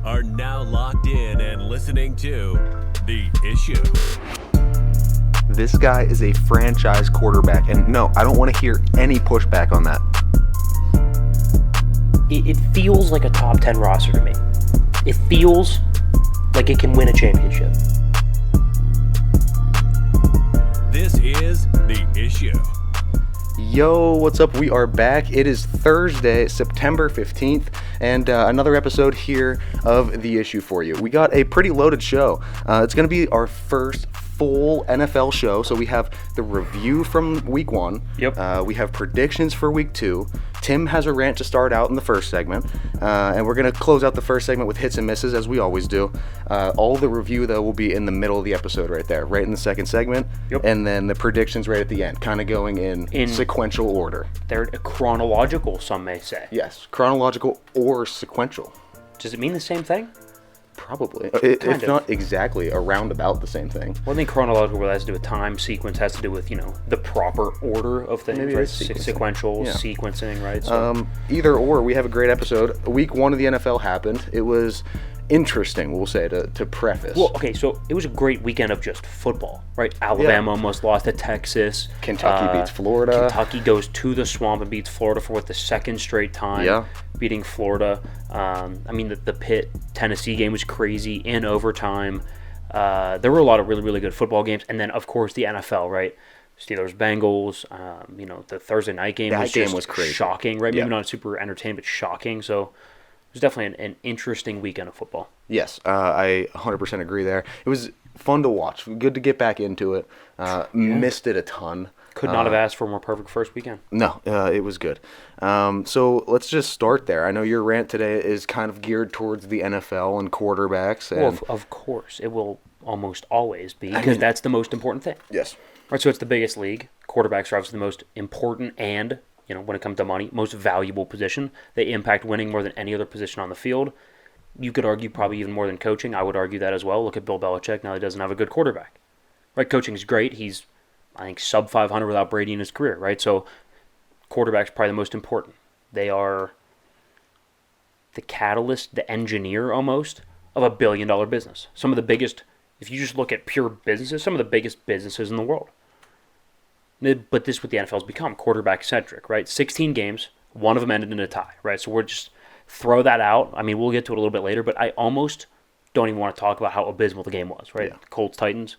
are now locked in and listening to The Issue. This guy is a franchise quarterback, and no, I don't want to hear any pushback on that. It feels like a top 10 roster to me. It feels like it can win a championship. This is The Issue. Yo, what's up? We are back. It is Thursday, September 15th, and another episode here of The Issue for you. We got a pretty loaded show. It's going to be our first full NFL show, so we have the review from week 1. Yep. We have predictions for week 2. Tim has a rant to start out in the first segment, and we're going to close out the first segment with hits and misses, as we always do. All the review, though, will be in the middle of the episode right there, right in the second segment, Yep. and then the predictions right at the end, kind of going in sequential order. They're chronological, some may say. Yes, chronological or sequential. Does it mean the same thing? Probably. Kind If of. not exactly, around about the same thing. Well, I think chronological has to do with time. Sequence has to do with, the proper order of things, Maybe right? it's sequencing. Sequential, Yeah. sequencing, right? So, Either or, we have a great episode. Week 1 of the NFL happened. It was interesting, we'll say, to preface. well, okay, so it was a great weekend of just football, right? Alabama almost lost to Texas. Kentucky beats Florida. Kentucky goes to the Swamp and beats Florida for the second straight time. Yeah. Beating Florida. The Pitt-Tennessee game was crazy in overtime. There were a lot of really, really good football games. And then, of course, the NFL, right? Steelers-Bengals. The Thursday night game was crazy. Shocking, right? Yeah. Maybe not super entertaining, but shocking. So it was definitely an interesting weekend of football. Yes, I 100% agree there. It was fun to watch. Good to get back into it. Missed it a ton. Could not have asked for a more perfect first weekend. No, it was good. So let's just start there. I know your rant today is kind of geared towards the NFL and quarterbacks. And Well, of course, it will almost always be, because that's the most important thing. yes. Right, so it's the biggest league. Quarterbacks are obviously the most important and, when it comes to money, most valuable position. They impact winning more than any other position on the field. You could argue probably even more than coaching. I would argue that as well. Look at Bill Belichick. Now he doesn't have a good quarterback. Right, coaching is great. He's, I think, sub 500 without Brady in his career, right? So quarterback's probably the most important. They are the catalyst, the engineer almost, of $1 billion business. Some of the biggest, if you just look at pure businesses, some of the biggest businesses in the world. But this is what the NFL has become, quarterback-centric, right? 16 games, one of them ended in a tie, right? So we're just throw that out. I mean, we'll get to it a little bit later, but I almost don't even want to talk about how abysmal the game was, right? Yeah. Colts-Titans.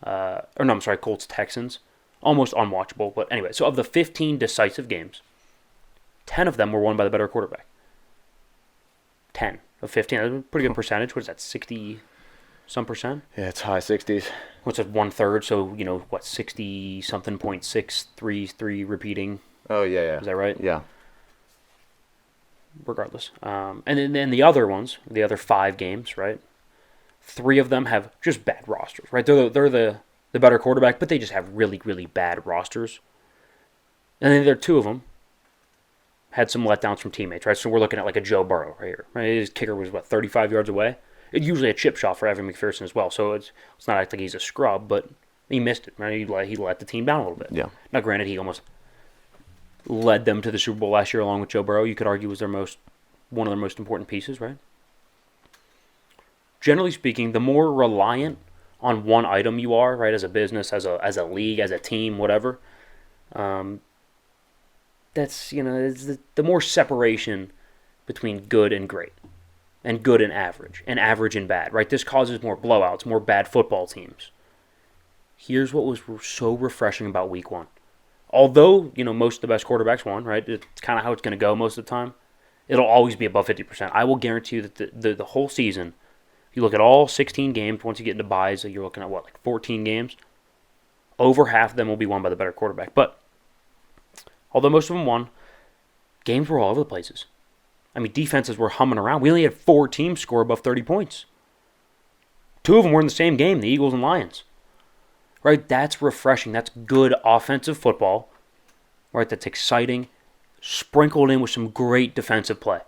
Colts-Texans. Almost unwatchable. But anyway, so of the 15 decisive games, 10 of them were won by the better quarterback. 10 of 15. That's a pretty good percentage. What is that, 60-some percent? Yeah, it's high 60s. What's it, 1/3? So, 60-something, 0.633 repeating. Oh, yeah. Is that right? Yeah. Regardless. And then the other ones, the other 5 games, right? 3 of them have just bad rosters, right? They're the better quarterback, but they just have really, really bad rosters. And then there are 2 of them had some letdowns from teammates, right? So we're looking at like a Joe Burrow right here. Right? His kicker was, 35 yards away? It's usually a chip shot for Evan McPherson as well, so it's not like he's a scrub, but he missed it, right? He let the team down a little bit. Yeah. Now, granted, he almost led them to the Super Bowl last year along with Joe Burrow. You could argue was one of their most important pieces, right? Generally speaking, the more reliant on one item you are, right, as a business, as a league, as a team, whatever, that's, it's the more separation between good and great, and good and average and bad, right? This causes more blowouts, more bad football teams. Here's what was so refreshing about week 1. Although, most of the best quarterbacks won, right? It's kind of how it's going to go most of the time. It'll always be above 50%. I will guarantee you that the whole season, if you look at all 16 games, once you get into buys, you're looking at, 14 games? Over half of them will be won by the better quarterback. But, although most of them won, games were all over the places. I mean, defenses were humming around. We only had 4 teams score above 30 points. 2 of them were in the same game, the Eagles and Lions. Right? That's refreshing. That's good offensive football. Right? That's exciting. Sprinkled in with some great defensive play.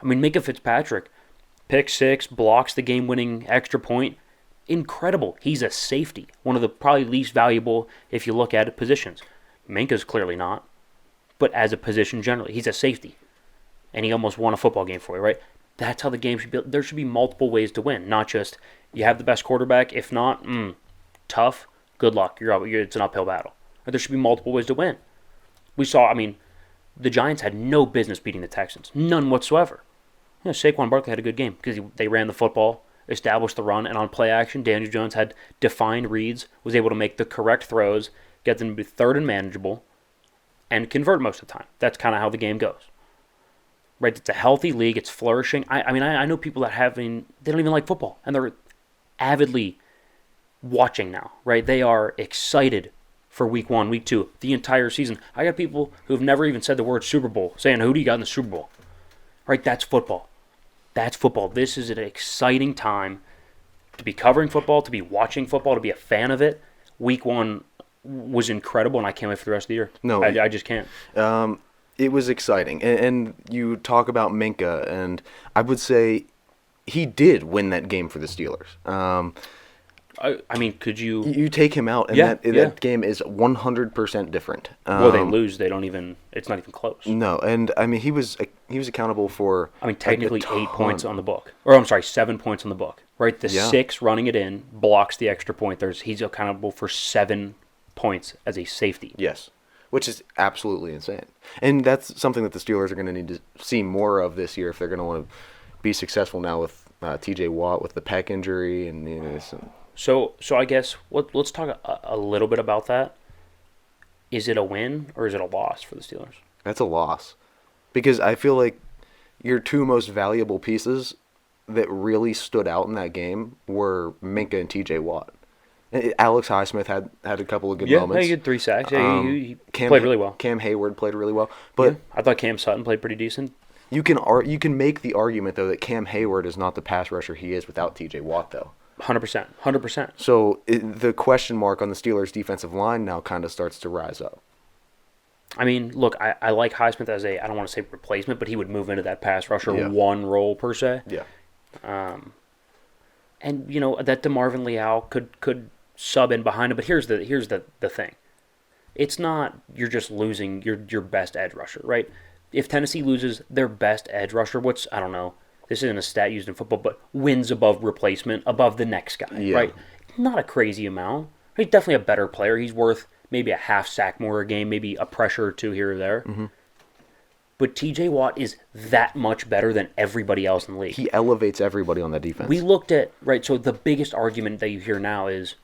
I mean, Minka Fitzpatrick, pick 6, blocks the game-winning extra point. Incredible. He's a safety. One of the probably least valuable, if you look at it, positions. Minka's clearly not. But as a position generally, he's a safety. And he almost won a football game for you, right? That's how the game should be. There should be multiple ways to win, not just you have the best quarterback. If not, tough. Good luck. It's an uphill battle. There should be multiple ways to win. We saw. I mean, the Giants had no business beating the Texans, none whatsoever. Saquon Barkley had a good game because they ran the football, established the run, and on play action, Daniel Jones had defined reads, was able to make the correct throws, get them to be third and manageable, and convert most of the time. That's kind of how the game goes. Right? It's a healthy league. It's flourishing. I know people that they don't even like football, and they're avidly watching now. Right? They are excited for week 1, week 2, the entire season. I got people who've never even said the word Super Bowl saying, "Who do you got in the Super Bowl?" Right? That's football. That's football. This is an exciting time to be covering football, to be watching football, to be a fan of it. Week 1 was incredible, and I can't wait for the rest of the year. No, I just can't. It was exciting. And you talk about Minka, and I would say he did win that game for the Steelers. Could you... You take him out, and that game is 100% different. Well, they lose. They don't even... It's not even close. No, and, he was accountable for... technically 8 points on the book. Or, I'm sorry, 7 points on the book. Right? The 6 running it in blocks the extra point. He's accountable for 7 points as a safety. Yes, which is absolutely insane. And that's something that the Steelers are going to need to see more of this year if they're going to want to be successful now with T.J. Watt with the pec injury and So I guess let's talk a little bit about that. Is it a win or is it a loss for the Steelers? That's a loss, because I feel like your 2 most valuable pieces that really stood out in that game were Minka and T.J. Watt. Alex Highsmith had a couple of good moments. Yeah, he had 3 sacks. Yeah, he played really well. Cam Hayward played really well, but I thought Cam Sutton played pretty decent. You can make the argument though that Cam Hayward is not the pass rusher he is without T.J. Watt though. 100%. So the question mark on the Steelers' defensive line now kind of starts to rise up. I mean, look, I like Highsmith as I don't want to say replacement, but he would move into that pass rusher 1 role per se. Yeah. And that DeMarvin Leal could sub in behind him, but here's the thing. It's not you're just losing your best edge rusher, right? If Tennessee loses their best edge rusher, I don't know. This isn't a stat used in football, but wins above replacement, above the next guy, right? Not a crazy amount. He's definitely a better player. He's worth maybe a half sack more a game, maybe a pressure or 2 here or there. Mm-hmm. But T.J. Watt is that much better than everybody else in the league. He elevates everybody on that defense. We looked at, right, so the biggest argument that you hear now is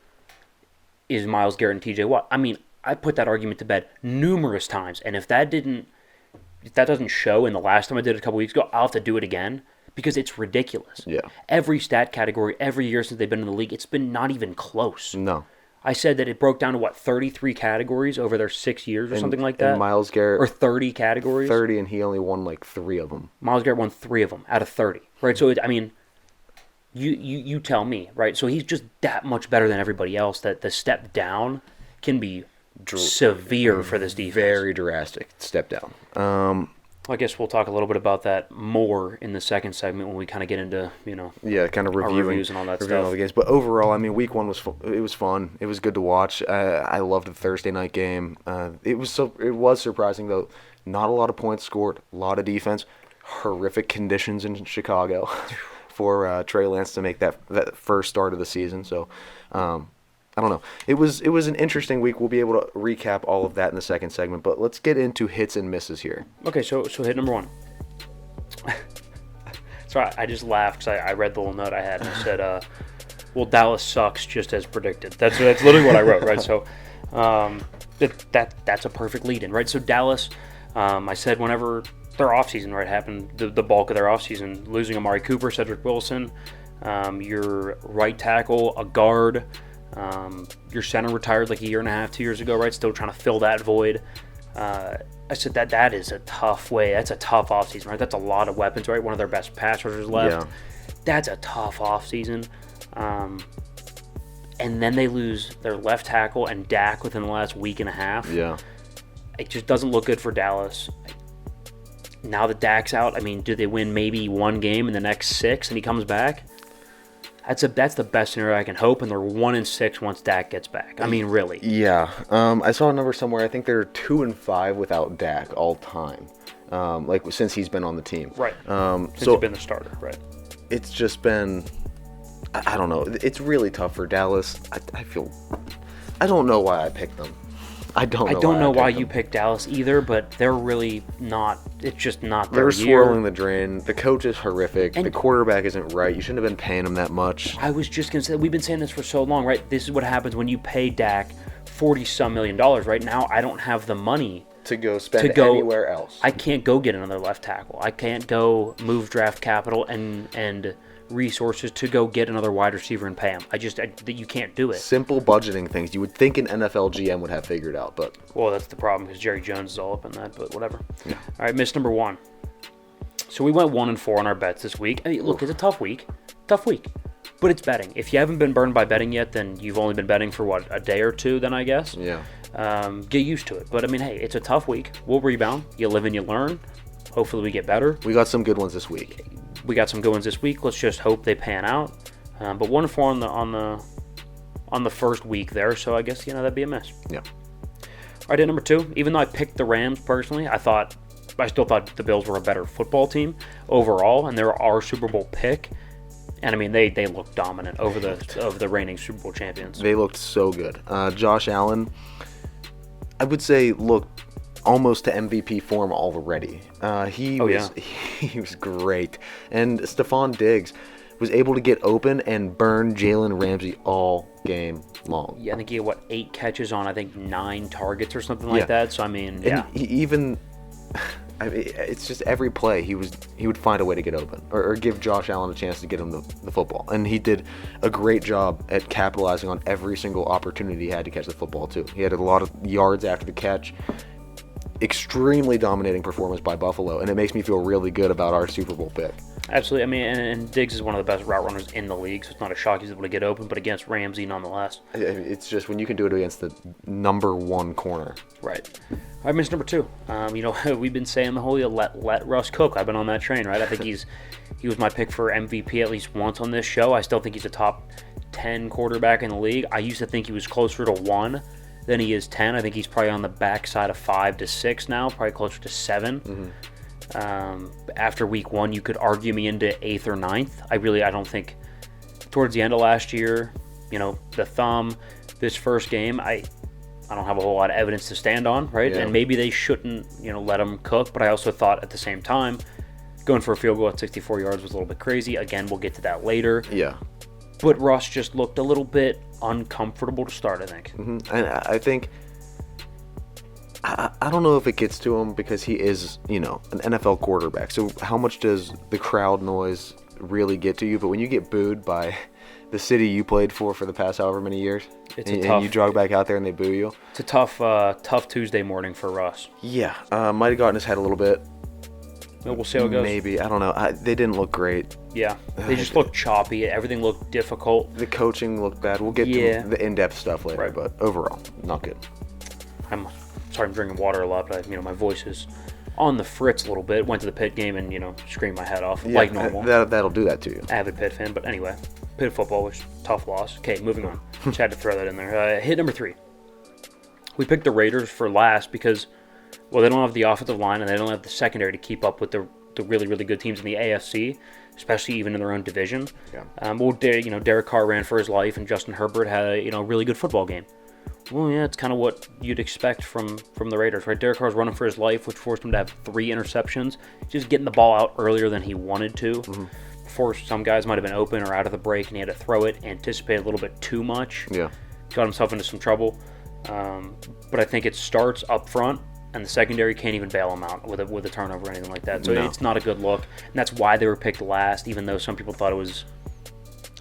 Myles Garrett and T.J. Watt. I mean, I put that argument to bed numerous times, and if that doesn't show in the last time I did it a couple weeks ago, I'll have to do it again. Because it's ridiculous. Yeah. Every stat category, every year since they've been in the league, it's been not even close. No. I said that it broke down to 33 categories over their 6 years or something like that? And Myles Garrett... Or 30 categories? 30, and he only won 3 of them. Myles Garrett won 3 of them out of 30. Right? So, you tell me, right? So he's just that much better than everybody else that the step down can be severe for this defense. Very drastic step down. I guess we'll talk a little bit about that more in the second segment when we kind of get into, kind of reviewing reviews and all that stuff. All the games. But overall, week 1 was it was fun. It was good to watch. I loved the Thursday night game. It was surprising though. Not a lot of points scored. A lot of defense. Horrific conditions in Chicago for Trey Lance to make that first start of the season. So. I don't know. It was an interesting week. We'll be able to recap all of that in the second segment, but let's get into hits and misses here. Okay, so hit number 1. So I just laughed because I read the little note I had and it said, well, Dallas sucks just as predicted. That's literally what I wrote, right? So that's a perfect lead-in, right? So Dallas, I said whenever their offseason, right, happened, the bulk of their offseason, losing Amari Cooper, Cedric Wilson, your right tackle, a guard, your center retired like a year and a half, 2 years ago, right? Still trying to fill that void. I said that is a tough way. That's a tough offseason, right? That's a lot of weapons, right? One of their best pass rushers left. Yeah. That's a tough offseason. And then they lose their left tackle and Dak within the last week and a half. Yeah. It just doesn't look good for Dallas. Now that Dak's out, do they win maybe 1 game in the next 6 and he comes back? That's the best scenario I can hope, and they're 1-6 once Dak gets back. Really. Yeah. I saw a number somewhere. I think they're 2-5 without Dak all time. like since he's been on the team. Right. Since So he's been the starter, right? it's just been, I don't know. It's really tough for Dallas. I don't know why I picked them. I don't know why picked you them. picked Dallas either, but they're really not. It's just not their They're year. swirling the drain. The coach is horrific. And- the quarterback isn't right. You shouldn't have been paying him that much. I was just gonna say, we've been saying this for so long, right? This is what happens when you pay Dak $40-some million. Right now, I don't have the money To go spend go anywhere else. I can't go get another left tackle. I can't go move draft capital and resources to go get another wide receiver and pay him. You can't do it. Simple budgeting things you would think an NFL GM would have figured out, but Well, that's the problem because Jerry Jones is all up in that, but whatever. Yeah. All right, miss number 1. So we went 1-4 on our bets this week. I mean, look, it's a tough week. But it's betting. If you haven't been burned by betting yet, then you've only been betting for, what, a day or two then, I guess? yeah. Get used to it. But, I mean, hey, it's a tough week. We'll rebound. You live and you learn. Hopefully we get better. We got some good ones this week. We got some good ones this week. Let's just hope they pan out. But 1-4 on the first week there, so I guess, that'd be a miss. Yeah. All right, at number 2, even though I picked the Rams personally, I still thought the Bills were a better football team overall, and they're our Super Bowl pick. And I mean, they looked dominant over the reigning Super Bowl champions. They looked so good. Josh Allen, I would say, looked almost to MVP form already. He was great. And Stephon Diggs was able to get open and burn Jalen Ramsey all game long. Yeah, I think he had, 8 catches on, 9 targets or something like that. So, I mean, yeah. And it's just every play he would find a way to get open or give Josh Allen a chance to get him the football. And he did a great job at capitalizing on every single opportunity he had to catch the football, too. He had a lot of yards after the catch. Extremely dominating performance by Buffalo, and it makes me feel really good about our Super Bowl pick. Absolutely. I mean, and Diggs is one of the best route runners in the league, so it's not a shock he's able to get open, but against Ramsey nonetheless. It's just when you can do it against the number 1 corner. Right. All right, miss number 2. We've been saying the whole year, let Russ cook. I've been on that train, right? I think he was my pick for MVP at least once on this show. I still think he's a top 10 quarterback in the league. I used to think he was closer to 1 than he is 10. I think he's probably on the backside of 5 to 6 now, probably closer to 7. Mm-hmm. After week 1, you could argue me into 8th or 9th. I don't think towards the end of last year, the thumb, this first game, I don't have a whole lot of evidence to stand on, right? Yeah. And maybe they shouldn't, let him cook, but I also thought at the same time, going for a field goal at 64 yards was a little bit crazy. Again, we'll get to that later. Yeah. But Russ just looked a little bit uncomfortable to start, I think. Mm-hmm. And I think, I don't know if it gets to him because he is, an NFL quarterback. So how much does the crowd noise really get to you? But when you get booed by the city you played for the past however many years, and you jog back out there and they boo you. It's a tough Tuesday morning for Russ. Yeah, might have gotten his head a little bit. We'll see how it goes. Maybe, I don't know. They didn't look great. Yeah, they just looked choppy. Everything looked difficult. The coaching looked bad. We'll get to the in-depth stuff later, right. But overall, not good. I'm drinking water a lot, but my voice is on the fritz a little bit. Went to the Pitt game and screamed my head off like normal. That'll do that to you. Avid Pitt fan, but anyway, Pitt football was tough loss. Okay, moving on. Just had to throw that in there. Hit number 3. We picked the Raiders for last because, well, they don't have the offensive line and they don't have the secondary to keep up with the really, really good teams in the AFC, especially even in their own division. Yeah. Derek Carr ran for his life and Justin Herbert had a really good football game. Well, yeah, it's kind of what you'd expect from the Raiders, right? Derek Carr's running for his life, which forced him to have 3 interceptions, just getting the ball out earlier than he wanted to. Mm-hmm. Before some guys might have been open or out of the break, and he had to throw it, anticipated a little bit too much. Yeah, got himself into some trouble. But I think it starts up front, and the secondary can't even bail him out with a turnover or anything like that. So It's not a good look, and that's why they were picked last, even though some people thought it was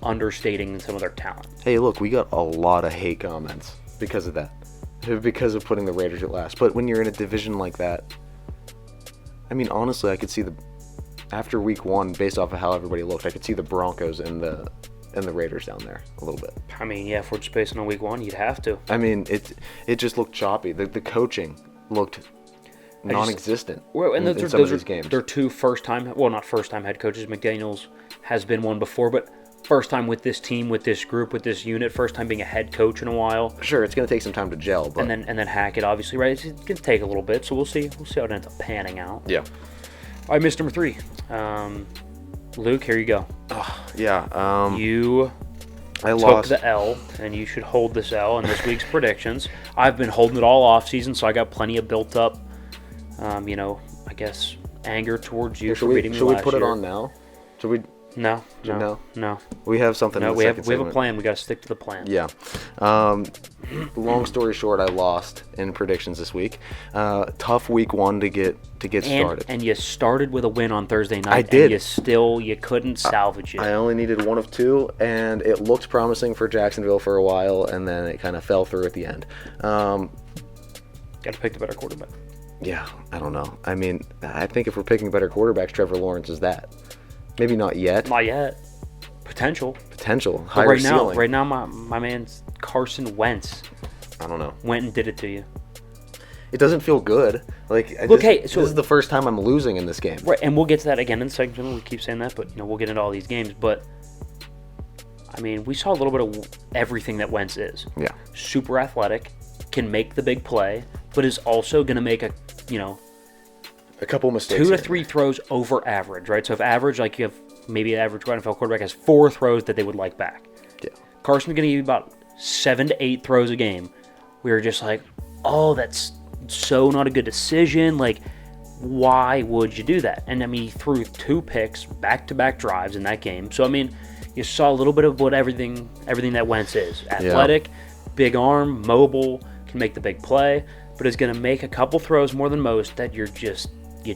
understating some of their talent. Hey, look, we got a lot of hate comments because of that, because of putting the Raiders at last. But when you're in a division like that, I mean, honestly, I could see after week 1, based off of how everybody looked, I could see the Broncos and the Raiders down there a little bit. I mean, yeah, if we're just basing on week 1, you'd have to. I mean, it just looked choppy. The coaching looked non-existent in some of these games. They're 2 not first-time head coaches. McDaniels has been one before, but first time with this team, with this group, with this unit, first time being a head coach in a while. Sure, it's going to take some time to gel, but And then Hackett, obviously, right? It's going to take a little bit, so we'll see. We'll see how it ends up panning out. yeah. All right, Mr. Number 3. Luke, here you go. Yeah. You I took lost. the L, and you should hold this L in this week's predictions. I've been holding it all off season, so I got plenty of built up, I guess, anger towards you for beating me Should we last put it year. on now? Should we? No. We have something. No, in the we have second a segment. plan. We got to stick to the plan. Yeah. Long story short, I lost in predictions this week. Tough week 1 to get started. And you started with a win on Thursday night. I did. And you couldn't salvage it. I only needed 1 of 2, and it looked promising for Jacksonville for a while, and then it kind of fell through at the end. Got to pick the better quarterback. Yeah, I don't know. I mean, I think if we're picking better quarterbacks, Trevor Lawrence is that. Maybe not yet. Not yet. Potential. Potential. But Higher ceiling. right now, my man's Carson Wentz I don't know. went and did it to you. It doesn't feel good. Like, Look, hey, so- this is the first time I'm losing in this game. Right, and we'll get to that again in the segment. We keep saying that, but we'll get into all these games. But I mean, we saw a little bit of everything that Wentz is. Yeah. Super athletic, can make the big play, but is also going to make a A couple mistakes. 2 to here. 3 throws over average, right? So if average, like you have maybe an average NFL quarterback has 4 throws that they would like back. Yeah. Carson's going to give you about 7 to 8 throws a game. We were just like, oh, that's so not a good decision. Like, why would you do that? And I mean, he threw 2 picks, back-to-back drives in that game. So I mean, you saw a little bit of what everything that Wentz is: athletic, big arm, mobile, can make the big play, but is going to make a couple throws more than most that you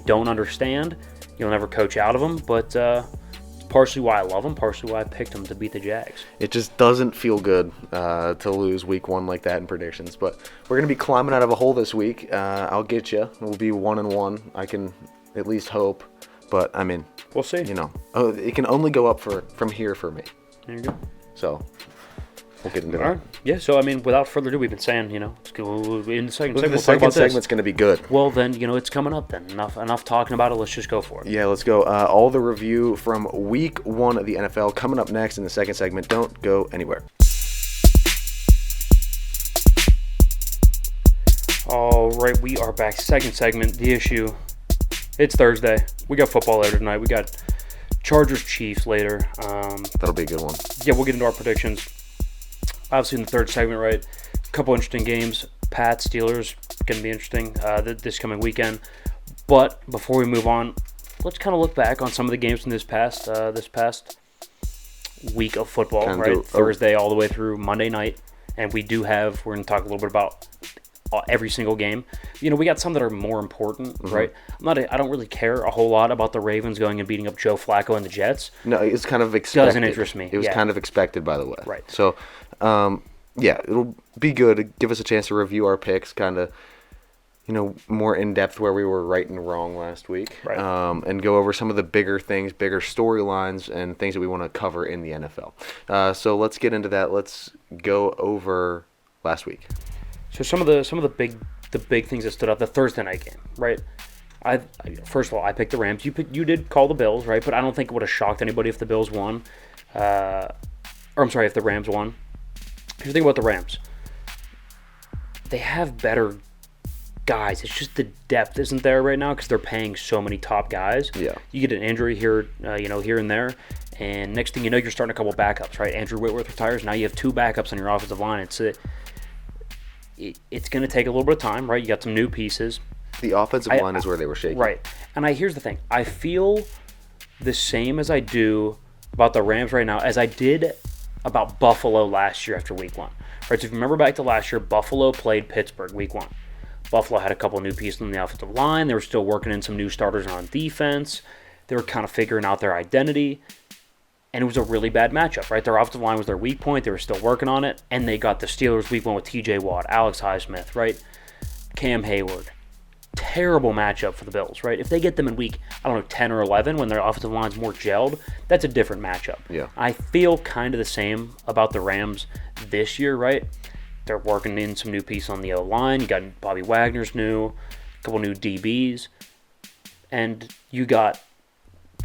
don't understand. You'll never coach out of them, but it's partially why I love him, partially why I picked him to beat the Jags. It just doesn't feel good to lose week 1 like that in predictions. But we're going to be climbing out of a hole this week. I'll get you. We'll be 1-1. I can at least hope. But, I mean, We'll see. It can only go up from here for me. There you go. So, we'll get into All that. right. Yeah, so, I mean, without further ado, we've been saying, let's go in the second segment. The We'll talk second about this. segment's going to be good. Well, then, it's coming up then. Enough talking about it. Let's just go for it. Yeah, let's go. All the review from week 1 of the NFL coming up next in the second segment. Don't go anywhere. All right, we are back. Second segment, the issue. It's Thursday. We got football later tonight. We got Chargers Chiefs later. That'll be a good one. Yeah, we'll get into our predictions. Obviously, in the third segment, right? A couple interesting games. Pats, Steelers, going to be interesting this coming weekend. But before we move on, let's kind of look back on some of the games from this past week of football, Kinda right? do- Thursday all the way through Monday night. And we're going to talk a little bit about every single game. We got some that are more important, right? I don't really care a whole lot about the Ravens going and beating up Joe Flacco and the Jets. No, it's kind of expected. Doesn't interest me. It was Yeah. kind of expected, by the way. Right. So, yeah, it'll be good. Give us a chance to review our picks, kind of, more in depth where we were right and wrong last week. Right. And go over some of the bigger things, bigger storylines, and things that we want to cover in the NFL. So let's get into that. Let's go over last week. So some of the big things that stood out, the Thursday night game, right? First of all, I picked the Rams. You did call the Bills, right? But I don't think it would have shocked anybody if the Bills won. If the Rams won. If you think about the Rams, they have better guys. It's just the depth isn't there right now because they're paying so many top guys. Yeah. You get an injury here, here and there, and next thing you know, you're starting a couple backups, right? Andrew Whitworth retires. Now you have 2 backups on your offensive line. It's going to take a little bit of time, right? You got some new pieces. The offensive line is where they were shaking. Right. And here's the thing. I feel the same as I do about the Rams right now as I did about Buffalo last year after week 1. Right, so if you remember back to last year, Buffalo played Pittsburgh week 1. Buffalo had a couple new pieces on the offensive line. They were still working in some new starters on defense. They were kind of figuring out their identity. And it was a really bad matchup, right? Their offensive line was their weak point. They were still working on it. And they got the Steelers week 1 with TJ Watt, Alex Highsmith, right? Cam Hayward. Terrible matchup for the Bills, right? If they get them in week, 10 or 11 when their offensive line's more gelled, that's a different matchup. Yeah. I feel kind of the same about the Rams this year, right? They're working in some new pieces on the O-line. You got Bobby Wagner's new, a couple new DBs. And you got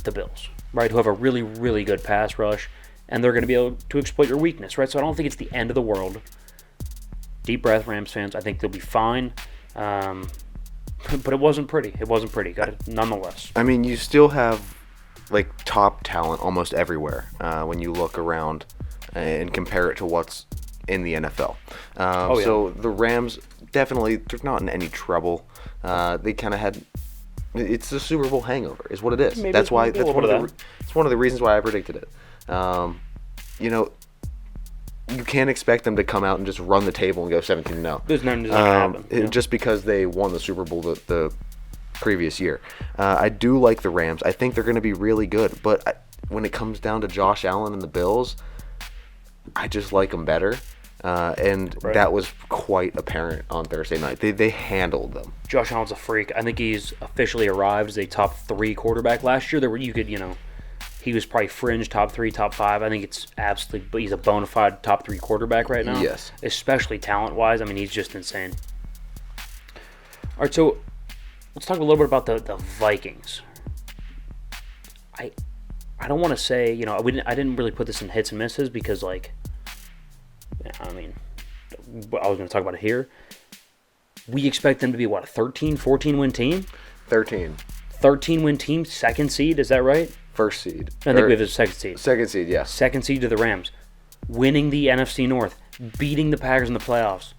the Bills, right, who have a really, really good pass rush and they're going to be able to exploit your weakness, right? So I don't think it's the end of the world. Deep breath, Rams fans. I think they'll be fine. But it wasn't pretty. It wasn't pretty. Got it nonetheless. I mean, you still have like top talent almost everywhere when you look around and compare it to what's in the NFL. Yeah. So the Rams definitely, they're not in any trouble. They kind of had. It's the Super Bowl hangover, is what it is. Maybe, that's why. maybe That's one of it's one of the reasons why I predicted it. You know, you can't expect them to come out and just run the table and go 17-0. There's nothing that's going to happen. Just because they won the Super Bowl the previous year. I do like the Rams. I think they're going to be really good. But when it comes down to Josh Allen and the Bills, I just like them better. And that was quite apparent on Thursday night. They handled them. Josh Allen's a freak. I think he's officially arrived as a top 3 quarterback last year. He was probably fringe top 3, top 5. I think it's absolutely, but he's a bona fide top 3 quarterback right now. Yes. Especially talent-wise. I mean, he's just insane. All right, so let's talk a little bit about the Vikings. I don't want to say, I didn't really put this in hits and misses because, I was going to talk about it here. We expect them to be, a 13, 14-win team? 13. 13-win team, second seed, is that right? First seed. I think we have a second seed. Second seed, yes. Second seed to the Rams. Winning the NFC North. Beating the Packers in the playoffs.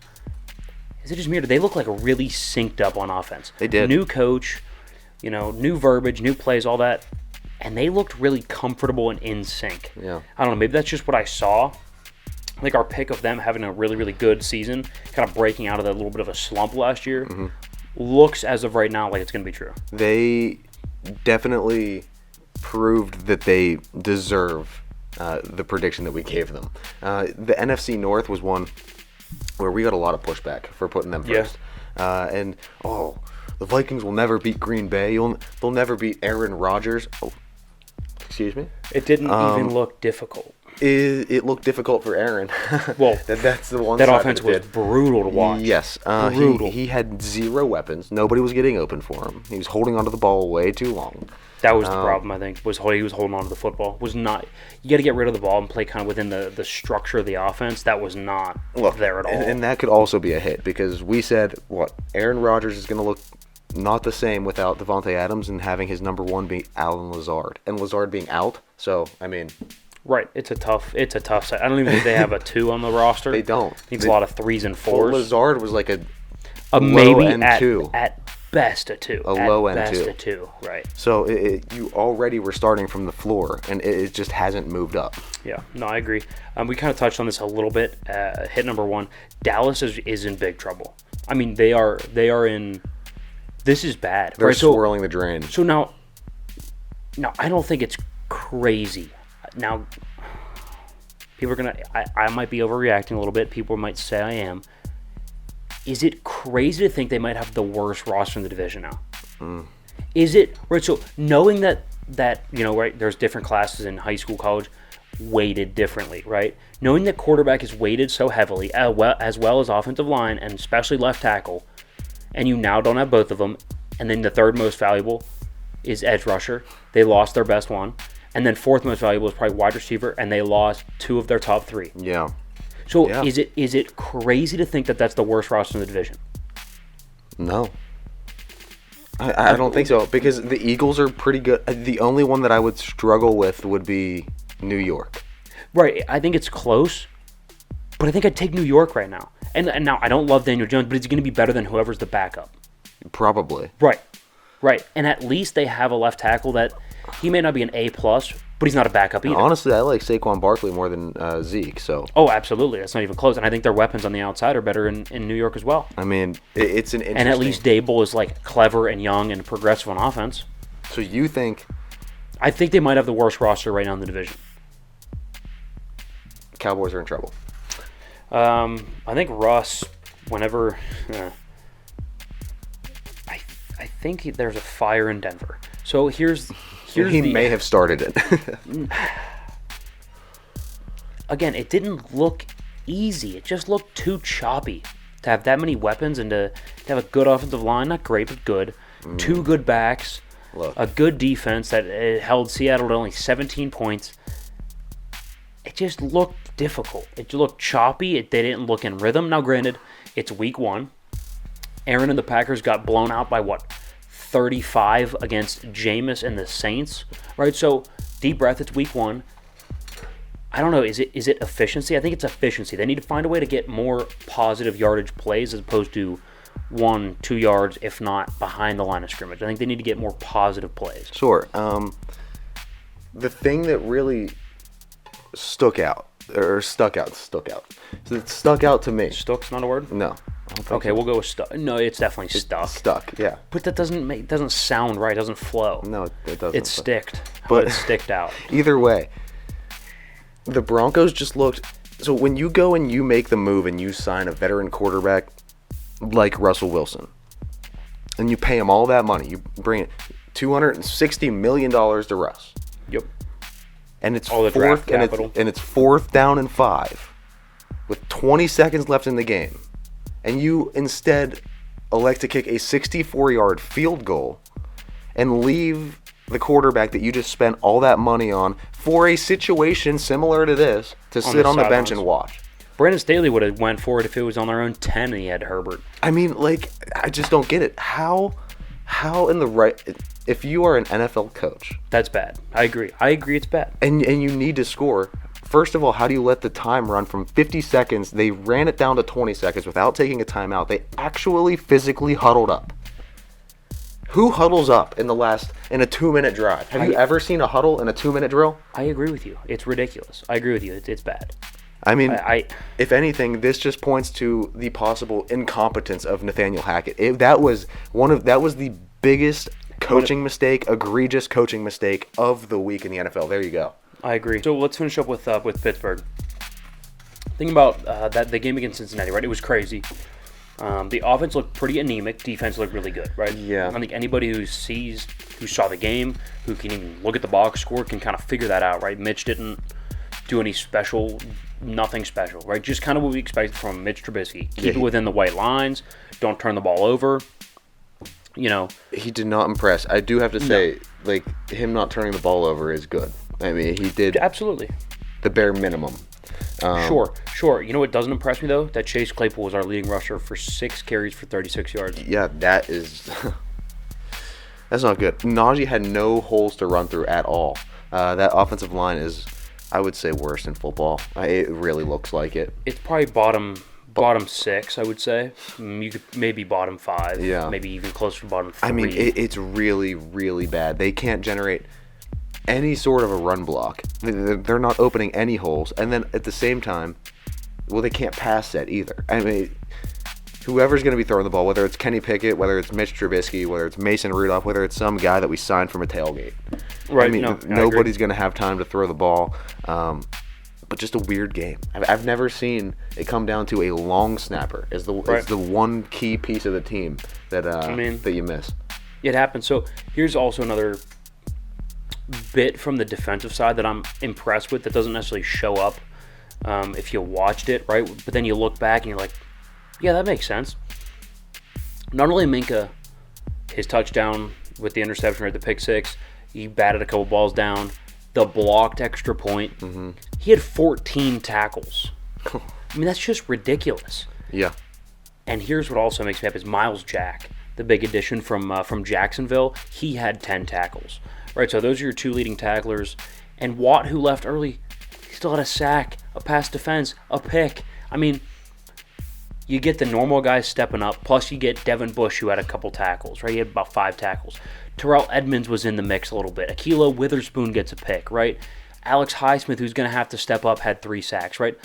Is it just me or do they look like really synced up on offense? They did. New coach, new verbiage, new plays, all that. And they looked really comfortable and in sync. Yeah. I don't know, maybe that's just what I saw. I think our pick of them having a really, really good season, kind of breaking out of that little bit of a slump last year, looks as of right now like it's going to be true. They definitely proved that they deserve the prediction that we gave them. The NFC North was one where we got a lot of pushback for putting them first. Yeah. The Vikings will never beat Green Bay. They'll never beat Aaron Rodgers. Oh, excuse me? It didn't even look difficult. It looked difficult for Aaron. Well, that's the one. That side offense that it was brutal to watch. Yes, brutal. He had 0 weapons. Nobody was getting open for him. He was holding onto the ball way too long. That was the problem, I think. He was holding on to the football. Was not. You got to get rid of the ball and play kind of within the structure of the offense. That was not there at all. And that could also be a hit because we said Aaron Rodgers is going to look not the same without Devontae Adams and having his number 1 be Alan Lazard and Lazard being out. So I mean. Right, it's a tough side. I don't even think they have a 2 on the roster. They don't. It's a lot of 3s and 4s. Well, Lazard was like a maybe end 2. At best a 2. A low end best 2. A 2, right. So you already were starting from the floor, and it just hasn't moved up. Yeah, no, I agree. We kind of touched on this a little bit. Hit number 1, Dallas is in big trouble. I mean, they are in. This is bad. They're right? swirling the drain. So now, I don't think it's crazy. Now, people are going to... I might be overreacting a little bit. People might say I am. Is it crazy to think they might have the worst roster in the division now? Is it... Right, so knowing that right, there's different classes in high school, college, weighted differently, right? Knowing that quarterback is weighted so heavily, as well as offensive line, and especially left tackle, and you now don't have both of them, and then the third most valuable is edge rusher. They lost their best one. And then fourth most valuable is probably wide receiver, and they lost 2 of their top 3. Yeah. So is it crazy to think that that's the worst roster in the division? No. I don't think so, because the Eagles are pretty good. The only one that I would struggle with would be New York. Right. I think it's close, but I think I'd take New York right now. And now I don't love Daniel Jones, but he's going to be better than whoever's the backup. Probably. Right. And at least they have a left tackle that he may not be an A+, but he's not a backup either. Honestly, I like Saquon Barkley more than Zeke. So. Oh, absolutely. That's not even close. And I think their weapons on the outside are better in New York as well. I mean, it's an interesting... And at least Dable is clever and young and progressive on offense. So you think... I think they might have the worst roster right now in the division. Cowboys are in trouble. I think Russ, whenever... I think there's a fire in Denver. So here's he may have started it. Again, it didn't look easy. It just looked too choppy to have that many weapons and to have a good offensive line. Not great, but good. 2 good backs. Look. A good defense that held Seattle to only 17 points. it just looked difficult. It looked choppy. They didn't look in rhythm. Now, granted, it's week 1. Aaron and the Packers got blown out by, 35 against Jameis and the Saints, right? So, deep breath, it's week 1. I don't know, is it efficiency? I think it's efficiency. They need to find a way to get more positive yardage plays as opposed to 1-2 yards, if not behind the line of scrimmage. I think they need to get more positive plays. Sure. The thing that really stuck out to me. Stuck's not a word? No. Okay, we'll go with stuck. No, it's definitely stuck. Stuck, yeah. But that doesn't sound right. It doesn't flow. No, it doesn't. It's sticked. But It's sticked out. Either way, the Broncos just looked. So when you go and you make the move and you sign a veteran quarterback like Russell Wilson, and you pay him all that money, you bring it $260 million to Russ. Yep. And it's All the fourth draft capital. and it's 4th down and 5 with 20 seconds left in the game. And you instead elect to kick a 64-yard field goal and leave the quarterback that you just spent all that money on for a situation similar to this to sit on the bench and watch. Brandon Staley would have went for it if it was on their own 10 and he had Herbert. I mean, I just don't get it. How in the right... If you are an NFL coach... That's bad. I agree it's bad. And you need to score... First of all, how do you let the time run from 50 seconds? They ran it down to 20 seconds without taking a timeout. They actually physically huddled up. Who huddles up in a 2-minute drive? Have you ever seen a huddle in a 2-minute drill? I agree with you. It's ridiculous. I agree with you. It's bad. I mean, if anything, this just points to the possible incompetence of Nathaniel Hackett. That was the biggest egregious coaching mistake of the week in the NFL. There you go. I agree. So let's finish up with Pittsburgh. Thinking about the game against Cincinnati, right? It was crazy. The offense looked pretty anemic. Defense looked really good, right? Yeah. I think anybody who saw the game, who can even look at the box score, can kind of figure that out, right? Mitch didn't do nothing special, right? Just kind of what we expected from Mitch Trubisky. Keep it within the white lines. Don't turn the ball over. He did not impress. I do have to say, him not turning the ball over is good. I mean, he did absolutely the bare minimum. Sure. You know what doesn't impress me, though? That Chase Claypool was our leading rusher for 6 carries for 36 yards. Yeah, that is... that's not good. Najee had no holes to run through at all. That offensive line is, I would say, worse in football. It really looks like it. It's probably bottom 6, I would say. You could maybe bottom 5. Yeah. Maybe even closer to bottom 3. I mean, it's really, really bad. They can't generate any sort of a run block. They're not opening any holes. And then at the same time, they can't pass set either. I mean, whoever's going to be throwing the ball, whether it's Kenny Pickett, whether it's Mitch Trubisky, whether it's Mason Rudolph, whether it's some guy that we signed from a tailgate. Right. I mean, nobody's going to have time to throw the ball. But just a weird game. I've never seen it come down to a long snapper as the one key piece of the team that that you miss. It happens. So here's also another bit from the defensive side that I'm impressed with that doesn't necessarily show up if you watched it, right? But then you look back and you're like, yeah, that makes sense. Not only Minka, his touchdown with the interception or the pick 6, he batted a couple balls down. The blocked extra point. Mm-hmm. He had 14 tackles. I mean, that's just ridiculous. Yeah. And here's what also makes me happy is Miles Jack, the big addition from Jacksonville. He had 10 tackles. Right, so those are your 2 leading tacklers. And Watt, who left early, he still had a sack, a pass defense, a pick. I mean, you get the normal guys stepping up, plus you get Devin Bush, who had a couple tackles, right? He had about 5 tackles. Terrell Edmonds was in the mix a little bit. Ahkello Witherspoon gets a pick, right? Alex Highsmith, who's going to have to step up, had 3 sacks, right?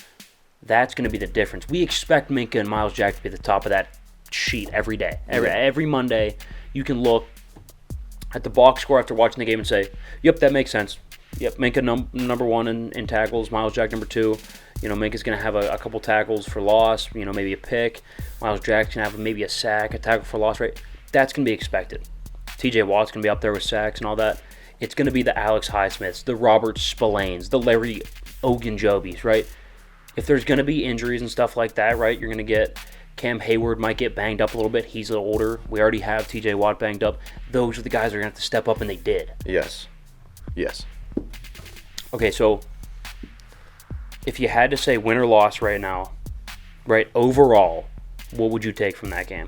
That's going to be the difference. We expect Minka and Miles Jack to be at the top of that sheet every day. Every Monday, you can look at the box score after watching the game and say, yep, that makes sense. Yep, Minka number 1 in tackles, Miles Jack number 2. Minka's going to have a couple tackles for loss, maybe a pick. Miles Jack's going to have maybe a sack, a tackle for loss, right? That's going to be expected. TJ Watt's going to be up there with sacks and all that. It's going to be the Alex Highsmiths, the Robert Spillanes, the Larry Ogunjobis, right? If there's going to be injuries and stuff like that, right, you're going to get Cam Hayward might get banged up a little bit. He's a little older. We already have TJ Watt banged up. Those are the guys that are going to have to step up, and they did. Yes. Okay, so If you had to say win or loss right now, right, overall, what would you take from that game?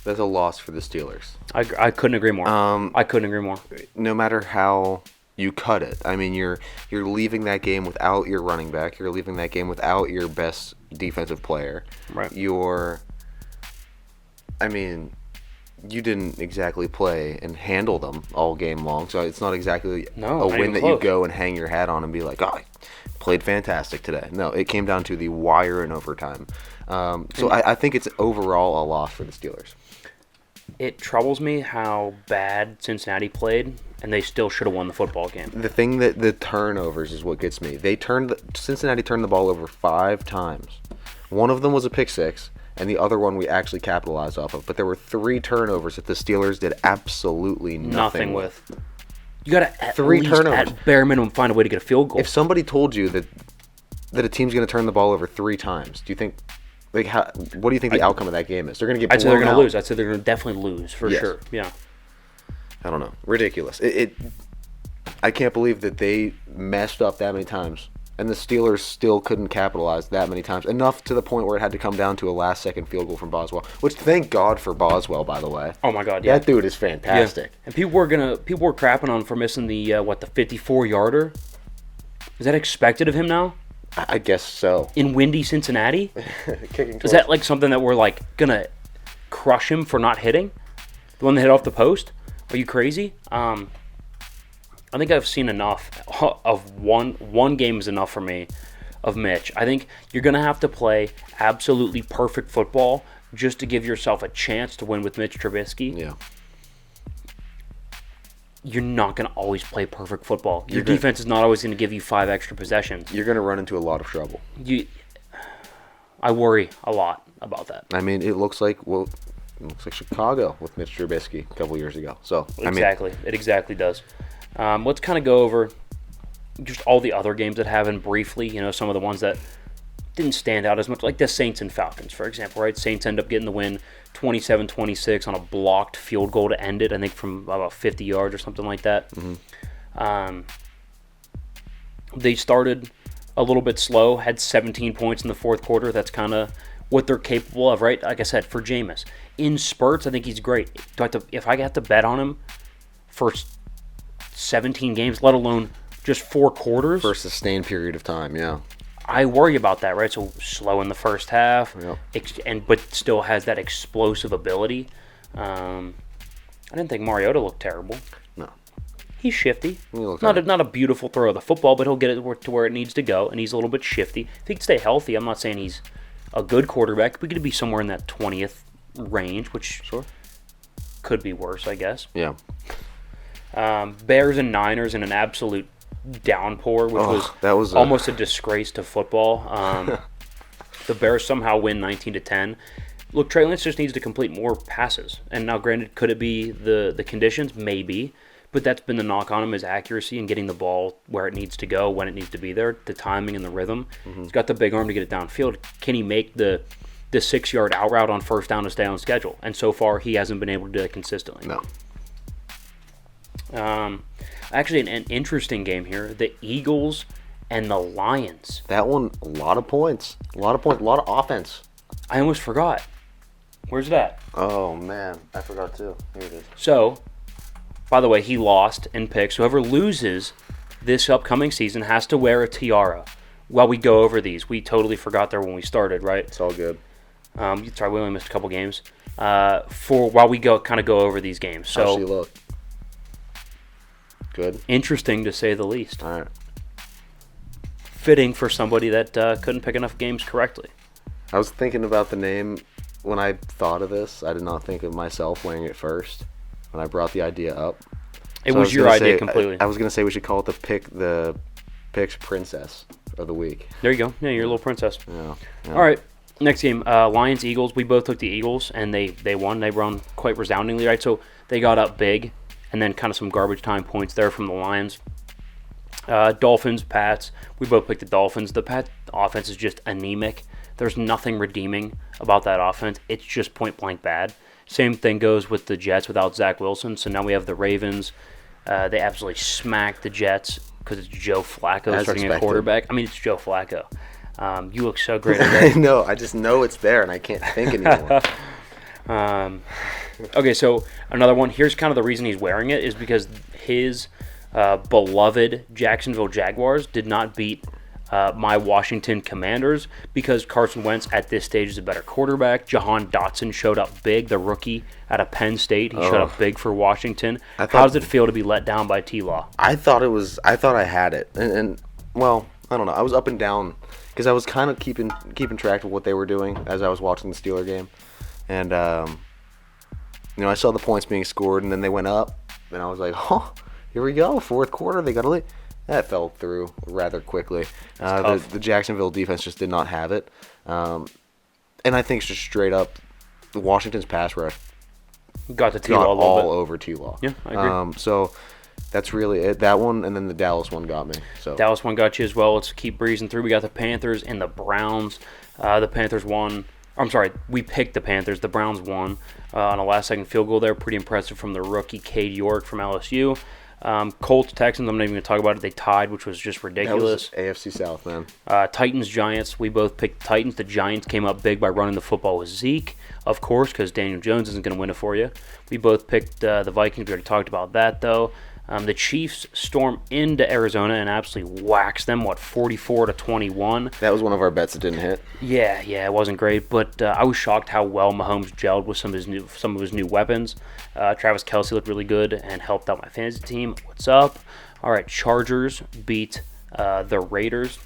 That's a loss for the Steelers. I couldn't agree more. I couldn't agree more. No matter how you cut it, I mean, you're leaving that game without your running back. You're leaving that game without your best defensive player. Right. You didn't exactly play and handle them all game long, so it's not exactly a win that you go and hang your hat on and be like, oh, I played fantastic today. No, it came down to the wire in overtime. So I think it's overall a loss for the Steelers. It troubles me how bad Cincinnati played, and they still should have won the football game. The thing that the turnovers is what gets me. Cincinnati turned the ball over 5 times. One of them was a pick six, and the other one we actually capitalized off of. But there were 3 turnovers that the Steelers did absolutely nothing with. You got to at least, at bare minimum, find a way to get a field goal. If somebody told you that a team's going to turn the ball over 3 times, do you think, what do you think the outcome of that game is? They're going to get blown out. I'd say they're going to lose. I'd say they're going to definitely lose, for sure. Yeah. I don't know. Ridiculous. I can't believe that they messed up that many times. And the Steelers still couldn't capitalize that many times. Enough to the point where it had to come down to a last-second field goal from Boswell. Which, thank God for Boswell, by the way. Oh, my God, yeah. That dude is fantastic. Yeah. And people were crapping on him for missing the, the 54-yarder. Is that expected of him now? I guess so. In windy Cincinnati? Kicking is that, something that we're, going to crush him for not hitting? The one that hit off the post? Are you crazy? I think I've seen enough of one game is enough for me of Mitch. I think you're going to have to play absolutely perfect football just to give yourself a chance to win with Mitch Trubisky. Yeah. You're not going to always play perfect football. Your defense is not always going to give you 5 extra possessions. You're going to run into a lot of trouble. I worry a lot about that. I mean, it looks like Chicago with Mitch Trubisky a couple years ago. So exactly, it exactly does. Let's kind of go over just all the other games that happened briefly. Some of the ones that didn't stand out as much, like the Saints and Falcons, for example, right? Saints end up getting the win 27-26 on a blocked field goal to end it, I think from about 50 yards or something like that. Mm-hmm. They started a little bit slow, had 17 points in the fourth quarter. That's kind of what they're capable of, right? Like I said, for Jameis. In spurts, I think he's great. If I have to bet on him for 17 games, let alone just 4 quarters. For a sustained period of time, yeah. I worry about that, right? So slow in the first half, yep. But still has that explosive ability. I didn't think Mariota looked terrible. No. He's shifty. Not a beautiful throw of the football, but he'll get it to where it needs to go, and he's a little bit shifty. If he can stay healthy, I'm not saying he's a good quarterback. We could be somewhere in that 20th range, which could be worse, I guess. Yeah. Bears and Niners in an absolute downpour, which was almost a disgrace to football. The Bears somehow win 19-10. Look, Trey Lance just needs to complete more passes. And now, granted, could it be the conditions? Maybe. But that's been the knock on him, is accuracy and getting the ball where it needs to go, when it needs to be there, the timing and the rhythm. Mm-hmm. He's got the big arm to get it downfield. Can he make the 6-yard out route on first down to stay on schedule? And so far, he hasn't been able to do that consistently. No. Actually, an interesting game here. The Eagles and the Lions. That one, a lot of points. A lot of offense. I almost forgot. Where's that? Oh, man. I forgot, too. Here it is. So, by the way, he lost in picks. Whoever loses this upcoming season has to wear a tiara. While we go over these, we totally forgot there when we started, right? It's all good. Sorry, we only missed a couple games. While we go over these games. So, how's she look? Good. Interesting, to say the least. All right. Fitting for somebody that couldn't pick enough games correctly. I was thinking about the name when I thought of this. I did not think of myself wearing it first when I brought the idea up. It was your idea completely. I was going to say we should call it the Picks Princess of the Week. There you go. Yeah, you're a little princess. Yeah. All right. Next game, Lions, Eagles. We both took the Eagles, and they won. They won quite resoundingly, right? So they got up big, and then kind of some garbage time points there from the Lions. Dolphins, Pats. We both picked the Dolphins. The Pat offense is just anemic. There's nothing redeeming about that offense. It's just point-blank bad. Same thing goes with the Jets without Zach Wilson. So now we have the Ravens. They absolutely smacked the Jets because it's Joe Flacco As starting expected. at quarterback. I mean, it's Joe Flacco. You look so great at I know. I just know it's there, and I can't think anymore. that. Okay, so another one. Here's kind of the reason he's wearing it is because his beloved Jacksonville Jaguars did not beat my Washington Commanders because Carson Wentz at this stage is a better quarterback. Jahan Dotson showed up big, the rookie out of Penn State. He showed up big for Washington. How does it feel to be let down by T-Law? I thought I had it, and well, I don't know. I was up and down because I was kind of keeping track of what they were doing as I was watching the Steeler game, and I saw the points being scored, and then they went up, and I was like, oh, here we go, fourth quarter, they got a lead. That fell through rather quickly. The Jacksonville defense just did not have it. And I think it's just straight up, Washington's pass rush Got the T-Law all over T-Law. Yeah, I agree. So that's really it. That one, and then the Dallas one got me. So Dallas one got you as well. Let's keep breezing through. We got the Panthers and the Browns. The Panthers won. I'm sorry, we picked the Panthers. The Browns won on a last-second field goal there. Pretty impressive from the rookie Cade York from LSU. Colts, Texans, I'm not even going to talk about it. They tied, which was just ridiculous. That was AFC South, man. Titans, Giants, we both picked the Titans. The Giants came up big by running the football with Zeke, of course, because Daniel Jones isn't going to win it for you. We both picked the Vikings. We already talked about that, though. The Chiefs storm into Arizona and absolutely wax them, 44-21. That was one of our bets that didn't hit. Yeah, it wasn't great, but I was shocked how well Mahomes gelled with some of his new weapons. Travis Kelce looked really good and helped out my fantasy team. What's up? All right, Chargers beat the Raiders